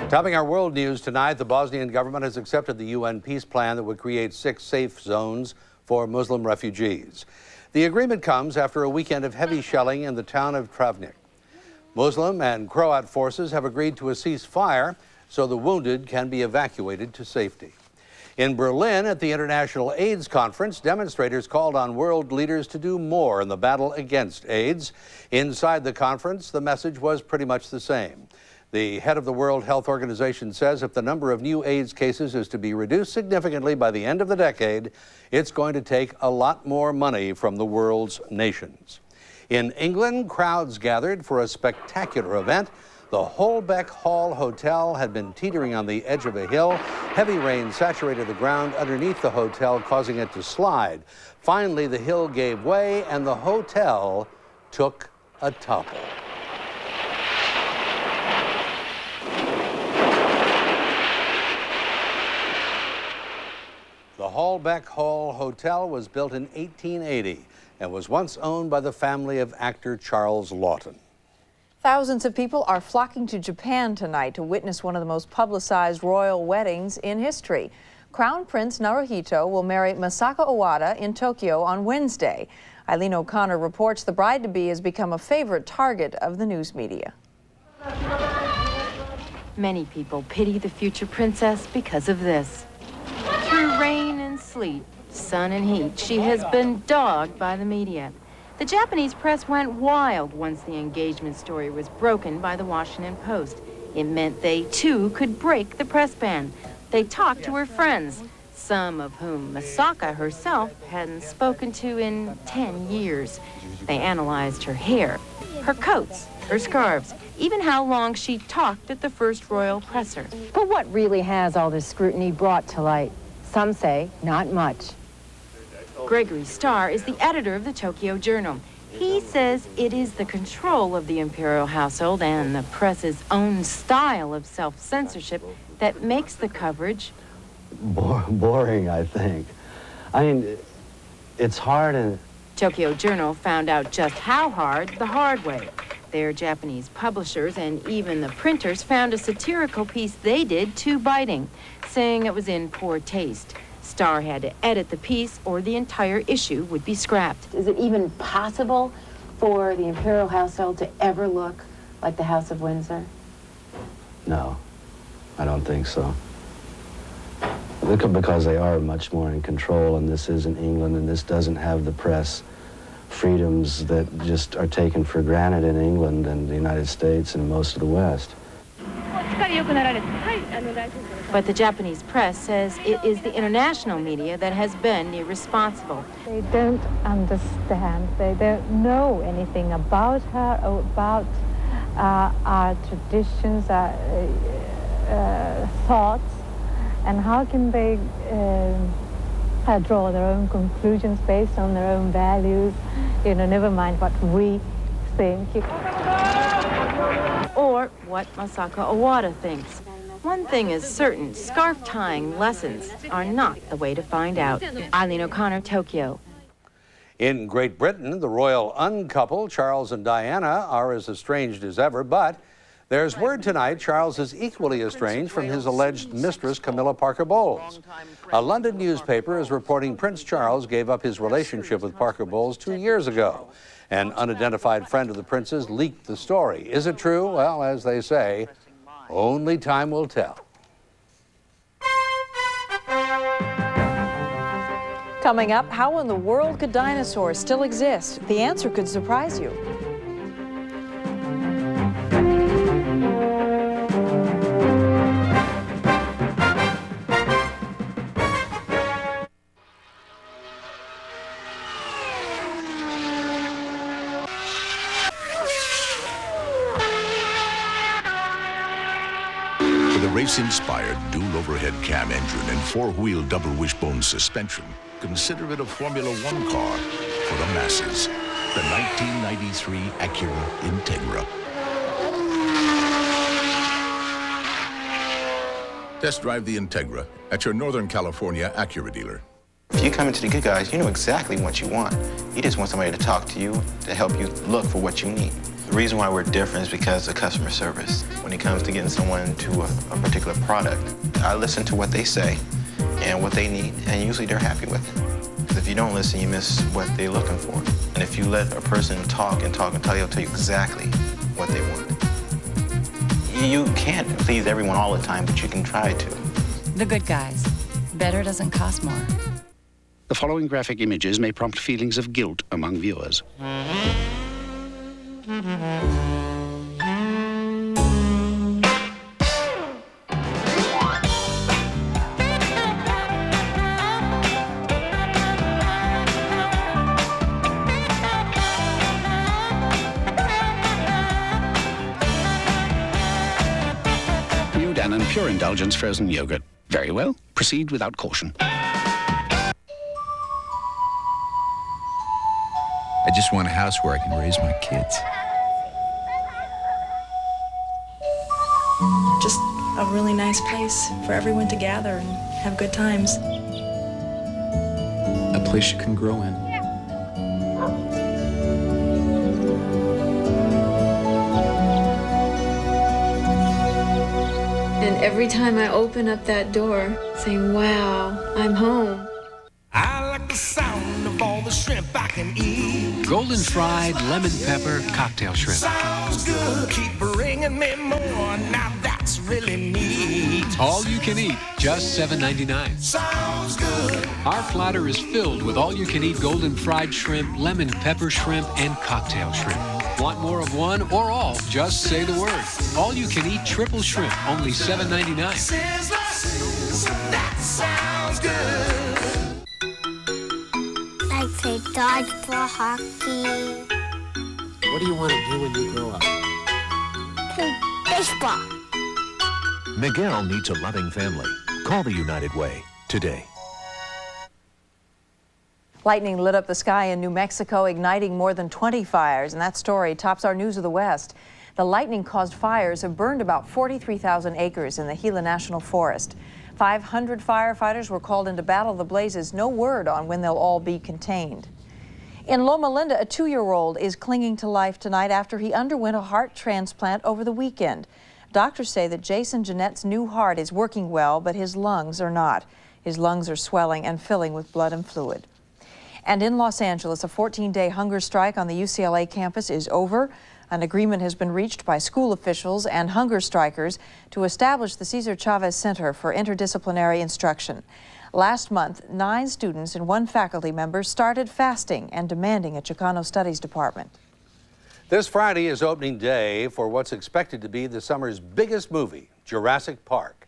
Topping our world news tonight, the Bosnian government has accepted the UN peace plan that would create 6 safe zones for Muslim refugees. The agreement comes after a weekend of heavy shelling in the town of Travnik. Muslim and Croat forces have agreed to a ceasefire so the wounded can be evacuated to safety. In Berlin at the International AIDS Conference, demonstrators called on world leaders to do more in the battle against AIDS. Inside the conference, the message was pretty much the same. The head of the World Health Organization says if the number of new AIDS cases is to be reduced significantly by the end of the decade, it's going to take a lot more money from the world's nations. In England, crowds gathered for a spectacular event. The Holbeck Hall Hotel had been teetering on the edge of a hill. Heavy rain saturated the ground underneath the hotel, causing it to slide. Finally, the hill gave way and the hotel took a topple. The Holbeck Hall Hotel was built in 1880 and was once owned by the family of actor Charles Laughton. Thousands of people are flocking to Japan tonight to witness one of the most publicized royal weddings in history. Crown Prince Naruhito will marry Masako Owada in Tokyo on Wednesday. Eileen O'Connor reports the bride-to-be has become a favorite target of the news media. Many people pity the future princess because of this. Through rain and sleet, sun and heat, she has been dogged by the media. The Japanese press went wild once the engagement story was broken by the Washington Post. It meant they, too, could break the press ban. They talked to her friends, some of whom Masaka herself hadn't spoken to in 10 years. They analyzed her hair, her coats, her scarves, even how long she talked at the first royal presser. But what really has all this scrutiny brought to light? Some say not much. Gregory Starr is the editor of the Tokyo Journal. He says it is the control of the imperial household and the press's own style of self-censorship that makes the coverage boring, I think. I mean, it's hard and... Tokyo Journal found out just how hard the hard way. Their Japanese publishers and even the printers found a satirical piece they did too biting, saying it was in poor taste. Starr had to edit the piece or the entire issue would be scrapped. Is it even possible for the imperial household to ever look like the House of Windsor? No, I don't think so. Because they are much more in control, and this isn't England, and this doesn't have the press freedoms that just are taken for granted in England and the United States and most of the West. But the Japanese press says it is the international media that has been irresponsible. They don't understand, they don't know anything about her or about our traditions, our thoughts, and how can they draw their own conclusions based on their own values, never mind what we think. Or what Masako Owada thinks. One thing is certain, scarf tying lessons are not the way to find out. Eileen O'Connor, Tokyo. In Great Britain, the royal uncouple, Charles and Diana, are as estranged as ever, but there's word tonight Charles is equally estranged from his alleged mistress, Camilla Parker Bowles. A London newspaper is reporting Prince Charles gave up his relationship with Parker Bowles 2 years ago. An unidentified friend of the prince's leaked the story. Is it true? Well, as they say, only time will tell. Coming up, how in the world could dinosaurs still exist? The answer could surprise you. Race-inspired dual overhead cam engine and four-wheel double wishbone suspension, consider it a Formula One car for the masses. The 1993 Acura Integra. Test drive the Integra at your Northern California Acura dealer. If you come into the Good Guys, you know exactly what you want. You just want somebody to talk to you, to help you look for what you need. The reason why we're different is because of customer service. When it comes to getting someone to a particular product, I listen to what they say and what they need, and usually they're happy with it. Because if you don't listen, you miss what they're looking for. And if you let a person talk and talk and they'll tell you exactly what they want. You can't please everyone all the time, but you can try to. The Good Guys. better doesn't cost more. The following graphic images may prompt feelings of guilt among viewers. New Dannon Pure Indulgence Frozen Yogurt. Very well. Proceed without caution. I just want a house where I can raise my kids. Just a really nice place for everyone to gather and have good times. A place you can grow in. And every time I open up that door, saying, wow, I'm home. I like the sound of all the shrimp I can eat. Golden fried lemon pepper cocktail shrimp. Sounds good. Keep bringing me more. Now that's really neat. All you can eat, just $7.99. Sounds good. Our platter is filled with all you can eat golden fried shrimp, lemon pepper shrimp, and cocktail shrimp. Want more of one or all? Just say the word. All you can eat triple shrimp, only $7.99. Sizzler, that sounds good. I play dodgeball, hockey. What do you want to do when you grow up? Play baseball. Miguel needs a loving family. Call the United Way today. Lightning lit up the sky in New Mexico, igniting more than 20 fires, and that story tops our News of the West. The lightning-caused fires have burned about 43,000 acres in the Gila National Forest. 500 firefighters were called into battle the blazes. No word on when they'll all be contained. In Loma Linda, a 2-year-old is clinging to life tonight after he underwent a heart transplant over the weekend. Doctors say that Jason Jeanette's new heart is working well, but his lungs are not. His lungs are swelling and filling with blood and fluid. And in Los Angeles, a 14-day hunger strike on the UCLA campus is over. An agreement has been reached by school officials and hunger strikers to establish the Cesar Chavez Center for Interdisciplinary Instruction. Last month, 9 students and 1 faculty member started fasting and demanding a Chicano Studies department. This Friday is opening day for what's expected to be the summer's biggest movie, Jurassic Park.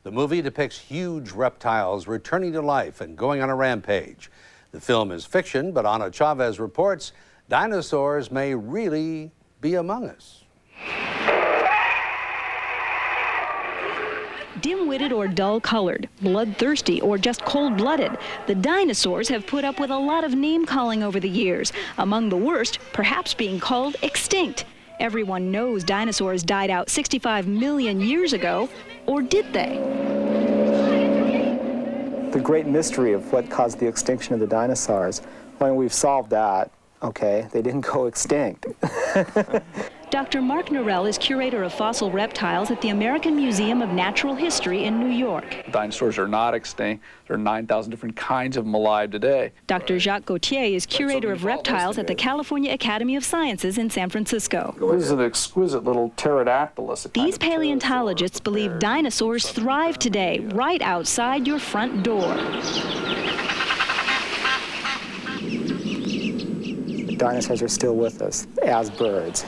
The movie depicts huge reptiles returning to life and going on a rampage. The film is fiction, but Ana Chavez reports dinosaurs may really be among us. Dim-witted or dull-colored, bloodthirsty or just cold-blooded, the dinosaurs have put up with a lot of name-calling over the years, among the worst perhaps being called extinct. Everyone knows dinosaurs died out 65 million years ago, or did they? The great mystery of what caused the extinction of the dinosaurs, when we've solved that, okay, they didn't go extinct. Dr. Mark Norell is curator of fossil reptiles at the American Museum of Natural History in New York. Dinosaurs are not extinct. There are 9,000 different kinds of them alive today. Dr. Jacques Gauthier is curator of reptiles at the California Academy of Sciences in San Francisco. This is an exquisite little pterodactylus. These paleontologists believe dinosaurs thrive today, right outside your front door. The dinosaurs are still with us as birds.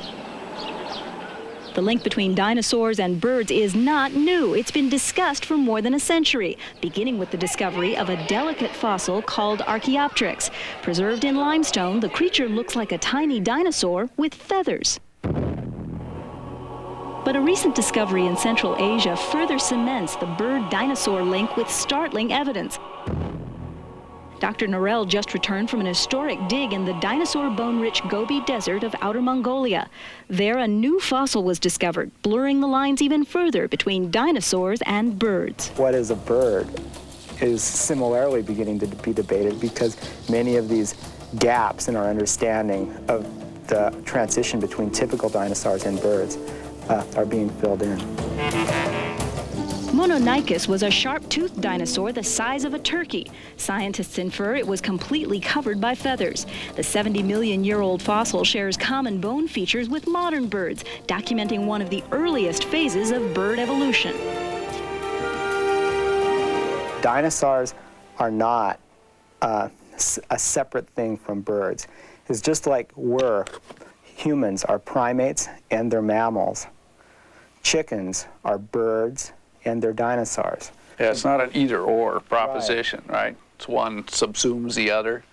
The link between dinosaurs and birds is not new. It's been discussed for more than a century, beginning with the discovery of a delicate fossil called Archaeopteryx. Preserved in limestone, the creature looks like a tiny dinosaur with feathers. But a recent discovery in Central Asia further cements the bird-dinosaur link with startling evidence. Dr. Norell just returned from an historic dig in the dinosaur bone-rich Gobi Desert of Outer Mongolia. There, a new fossil was discovered, blurring the lines even further between dinosaurs and birds. What is a bird is similarly beginning to be debated because many of these gaps in our understanding of the transition between typical dinosaurs and birds are being filled in. Mononychus was a sharp-toothed dinosaur the size of a turkey. Scientists infer it was completely covered by feathers. The 70-million-year-old fossil shares common bone features with modern birds, documenting one of the earliest phases of bird evolution. Dinosaurs are not a separate thing from birds. It's just like humans are primates and they're mammals. Chickens are birds and they're dinosaurs. Yeah, it's not an either-or proposition, right? It's one subsumes the other.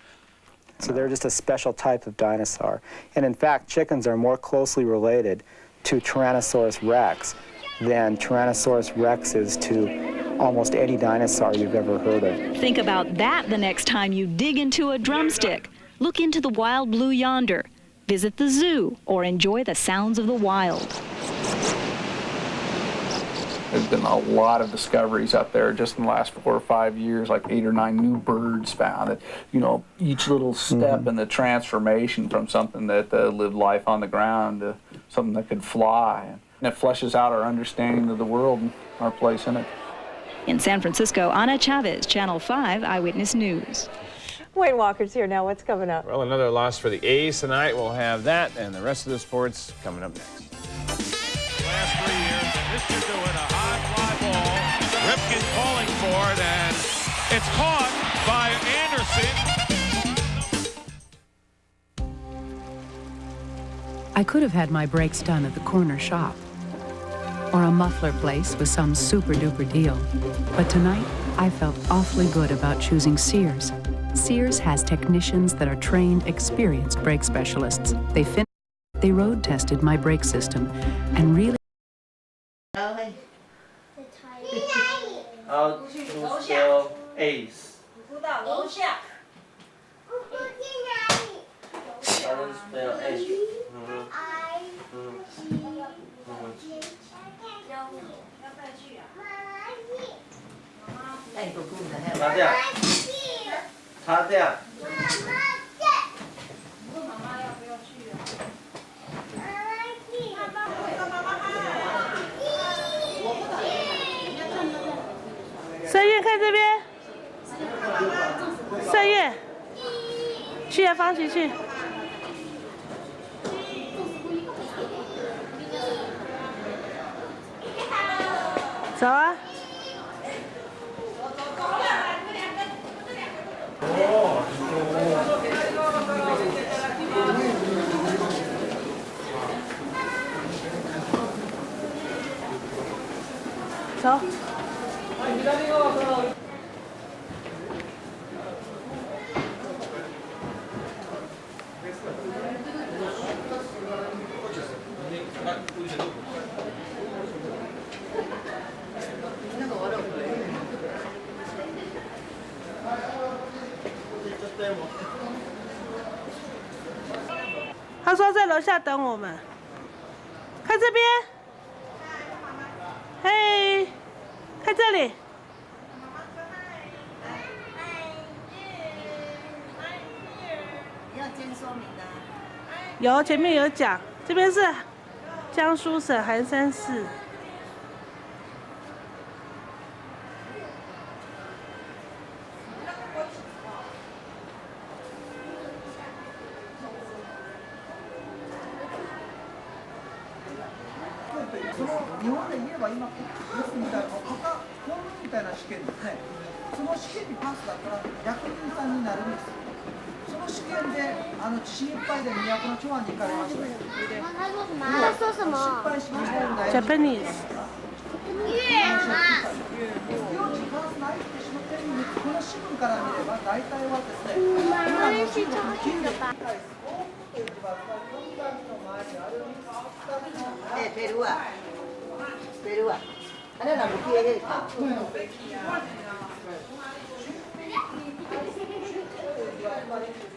So they're just a special type of dinosaur. And in fact, chickens are more closely related to Tyrannosaurus rex than Tyrannosaurus rex is to almost any dinosaur you've ever heard of. Think about that the next time you dig into a drumstick. Look into the wild blue yonder. Visit the zoo or enjoy the sounds of the wild. There's been a lot of discoveries out there just in the last 4 or 5 years, like 8 or 9 new birds found. That, you know, each little step in the transformation from something that lived life on the ground to something that could fly. And it fleshes out our understanding of the world and our place in it. In San Francisco, Ana Chavez, Channel 5 Eyewitness News. Wayne Walker's here now. What's coming up? Well, another loss for the A's tonight. We'll have that and the rest of the sports coming up next. Last 3 years, and this should do it. A high fly ball. Ripken calling for it, and it's caught by Anderson. I could have had my brakes done at the corner shop or a muffler place with some super-duper deal. But tonight, I felt awfully good about choosing Sears. Sears has technicians that are trained, experienced brake specialists. They road tested my brake system and really Ace.擦掉。盛烨，看这边。盛烨，去啊，方琦去。走啊。走。他说在楼下等我们。看这边，嘿，看这里。要签说明的。有，前面有讲，这边是江苏省涵山市。日本で言えば今、要するに公務員みたいな試験ですね。その試験にパスだったら役人さんになるんです。その試験で心配で都の長安に行かれました。他说什么？失敗しましたよね。Japanese。領地パスないってしまってるんです。この新聞から見れば大体はですね、今の中国の近代Perú. Ano na bukiyay ka?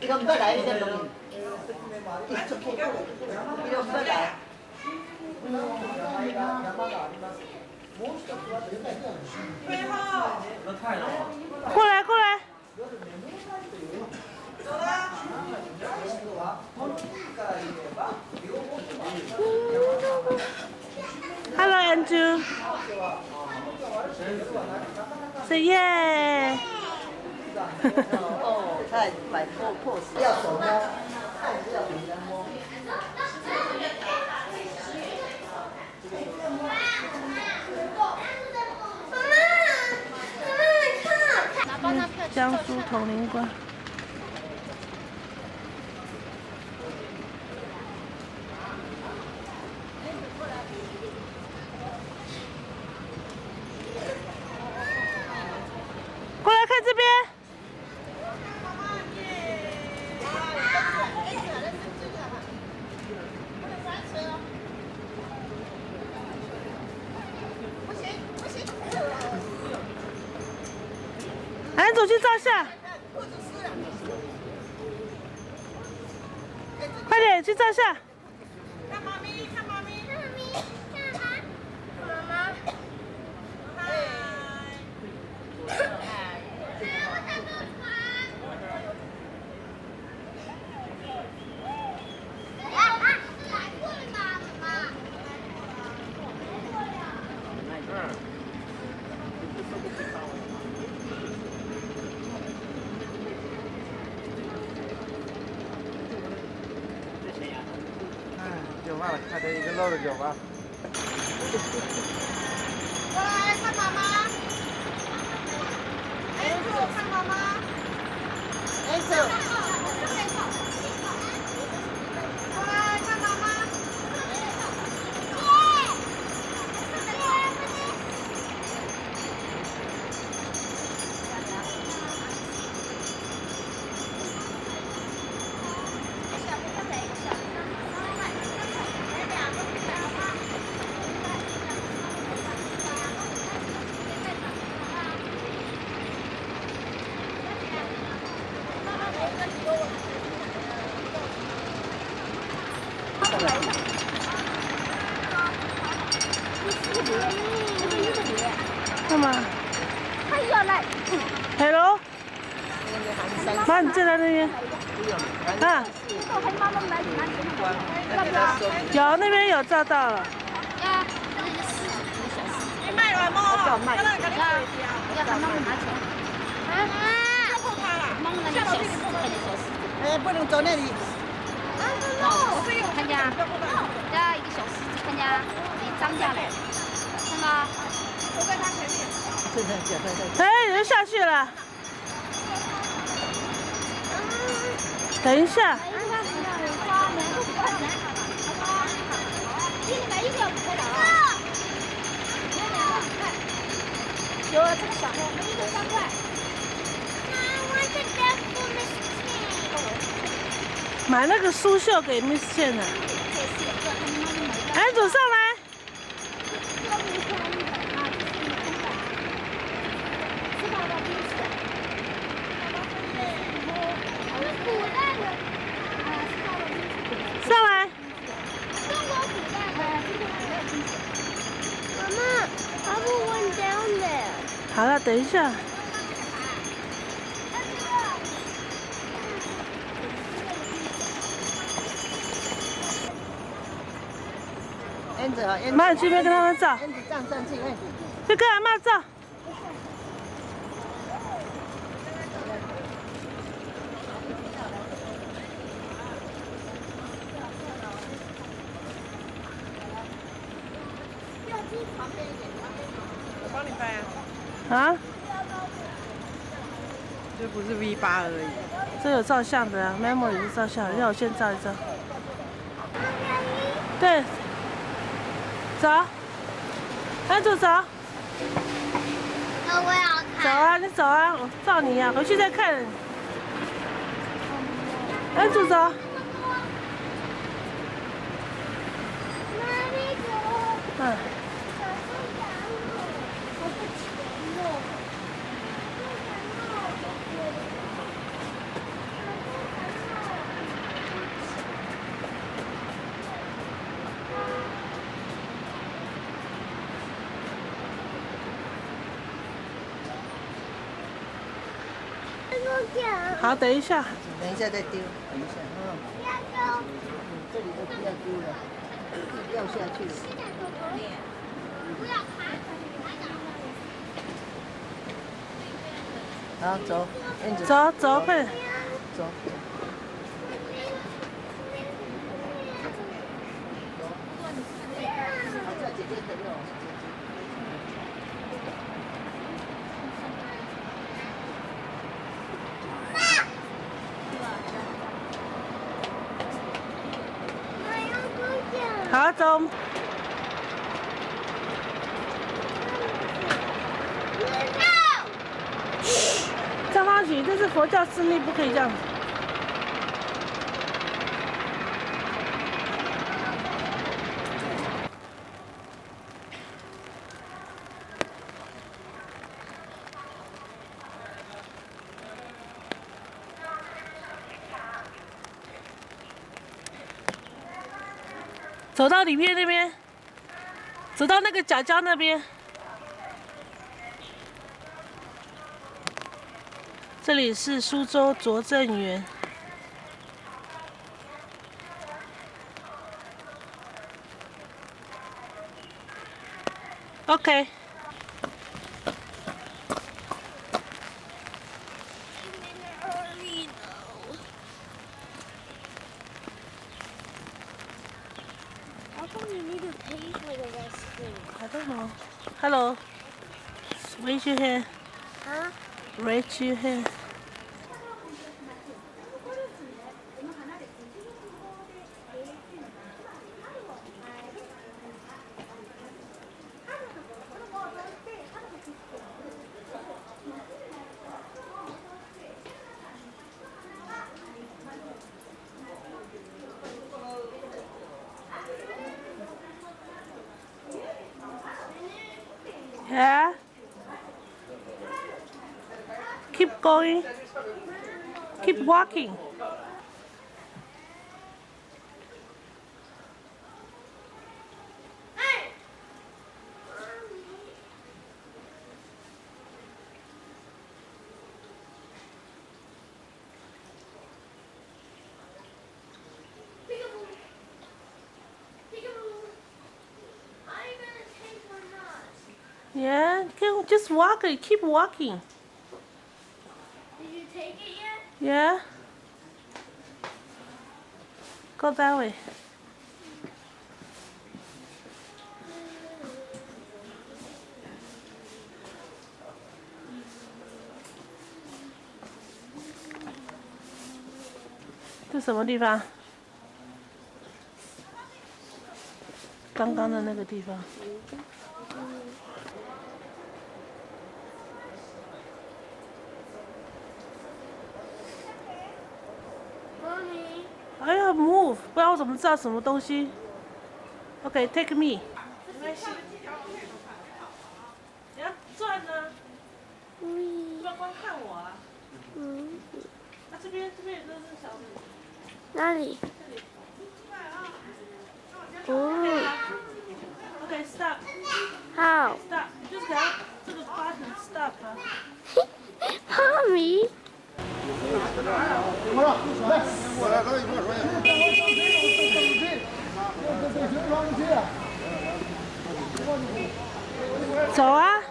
Ilang balay na lang. Ilang balay. 过来，过来。Hello, Andrew. Say yeah. 哦，太快破死，要手摸，看不要别人摸。江苏铜陵关。过来看这边。安总去照相，快点去照相。看妈咪，看妈咪，看妈咪，看妈妈。有嘛？看这一个漏的有吧？过来看妈妈。哎，看妈妈。哎，走。过来看妈妈。干嘛？他要来。Hello。妈，你站在那边。啊。有那边有照到了。卖了吗？要他妈妈拿钱。啊！超过他了。妈妈拿小时，哎，不能走那里。看见啊？要1个小时，看见啊？你涨价了，看吗？我在他前面。哎，人下去了。等一下。有这个小的，一个3块。买那个苏绣给 Miss Chen 的。安总上来。上来。妈妈 I will run down there. 好了，等一下。妈，你去那边跟他们照。去跟阿嬷照。我帮你拍啊。啊？这不是 V8而已。这有照相的啊 ，Memo 也是照相的，让我先照一张。对。走，安主走。那我要看。走啊，你走啊，我照你呀，回去再看。安主走。嗯。好，等一下。等一下再丢，等一下，这里都不要丢了，掉下去了。好，走，走走，快点。走。好，叫姐姐等我。走走。张方许，这是佛教寺内，不可以这样子。走到里面那边，走到那个角角那边。这里是苏州拙政园。OK。I don't know. Hello. Raise your hand. Huh? Raise your hand. Yeah. Keep going. Keep walking. Yeah, just walk it. Keep walking. Did you take it yet? Yeah. Go that way. This是什么地方？刚刚的那个地方。哎呀 ，move！ 不然我怎么知道什么东西 ？OK，take me。没关系。你要转呢？不要光看我啊。那这边也都是小米。哪里？哦。OK，stop。How？ Stop，你就是给它这个 button stop 啊。Mommy。走啊！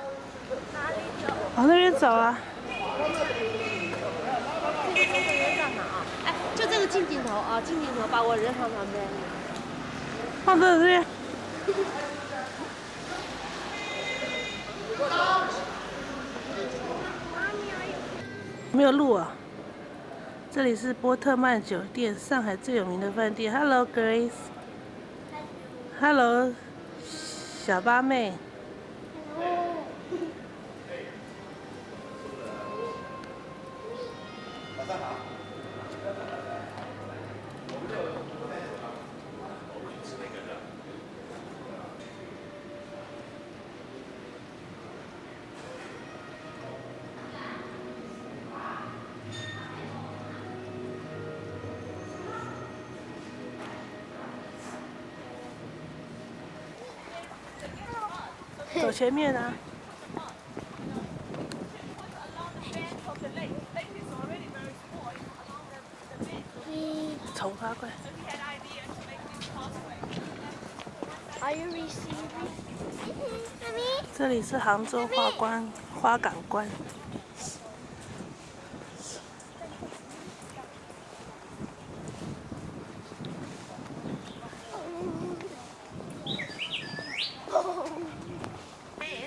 往那边走啊！哎，就这个近镜头啊，近镜头把我人放旁边。放这边。没有路啊！这里是波特曼酒店，上海最有名的饭店。Hello Grace。Hello， 小八妹。走前面啊！走快快！ Are you receiving? 这里是杭州花港关。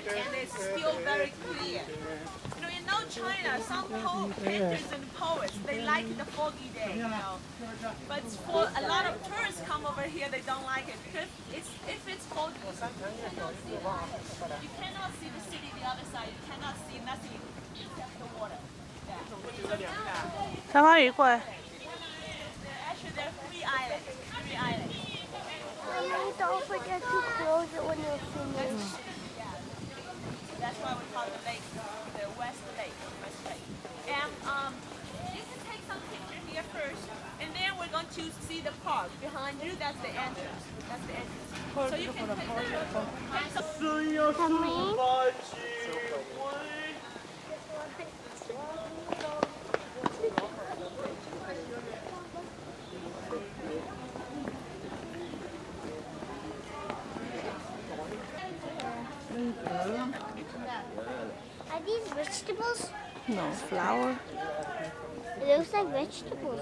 And it's still very clear. You know China, some painters and poets, they like the foggy day, you know. But for a lot of tourists come over here, they don't like it because if it's foggy, you cannot see the city the other side. You cannot see nothing except the water. Yeah. 台湾鱼过来。 Actually, there are 3 islands. 3 islands. Don't forget to close it when you're finished. That's why we call the lake the West Lake. And you can take some picture here first, and then we're going to see the park behind you. That's the entrance. That's the entrance. So you can take Are these vegetables? No, flour. It looks like vegetables.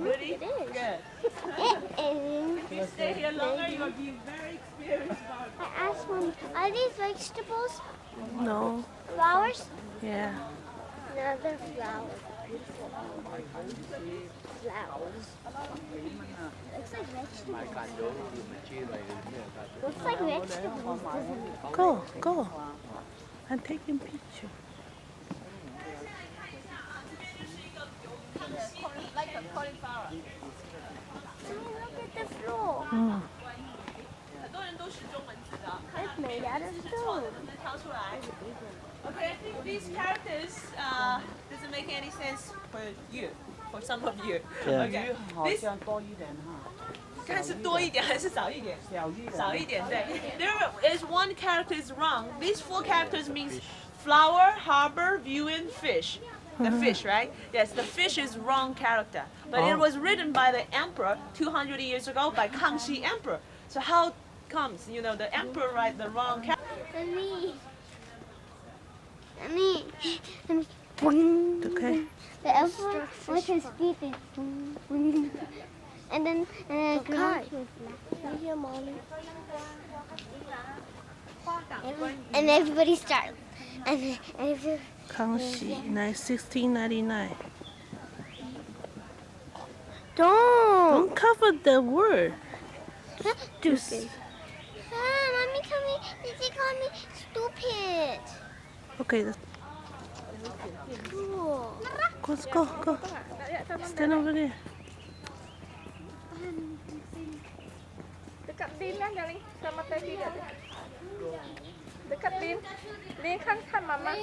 Ready? It is. Good. If you stay here longer, you'll be very experienced. I asked Mommy, are these vegetables? No. Flowers? Yeah. No, they're flowers. Flowers. Looks like vegetables. Looks like vegetables, doesn't it? Go, go. I'm taking picture. Like a cauliflower. Oh, look at the floor. It's made out of stone. Okay, I think these characters doesn't make any sense for you, for some of you. Okay. This 看是多一点还是少一点？少一点，对。There is one character is wrong. These 4 characters means flower, harbor, view, and fish. The fish, right? Yes, the fish is wrong character. But it was written by the emperor 200 years ago by Kangxi Emperor. So how comes, you know, the emperor write the wrong character? Okay. The emperor with his teeth is and then here, Mommy. And everybody starts. And if Kangxi, 1699. Don't cover the word. Stupid. Mommy, they call me stupid. Okay, let's Cool. go. Stand over there. Dekat Din lah, darling. Sama Teddy dia. Dekat Din. Din kan mama.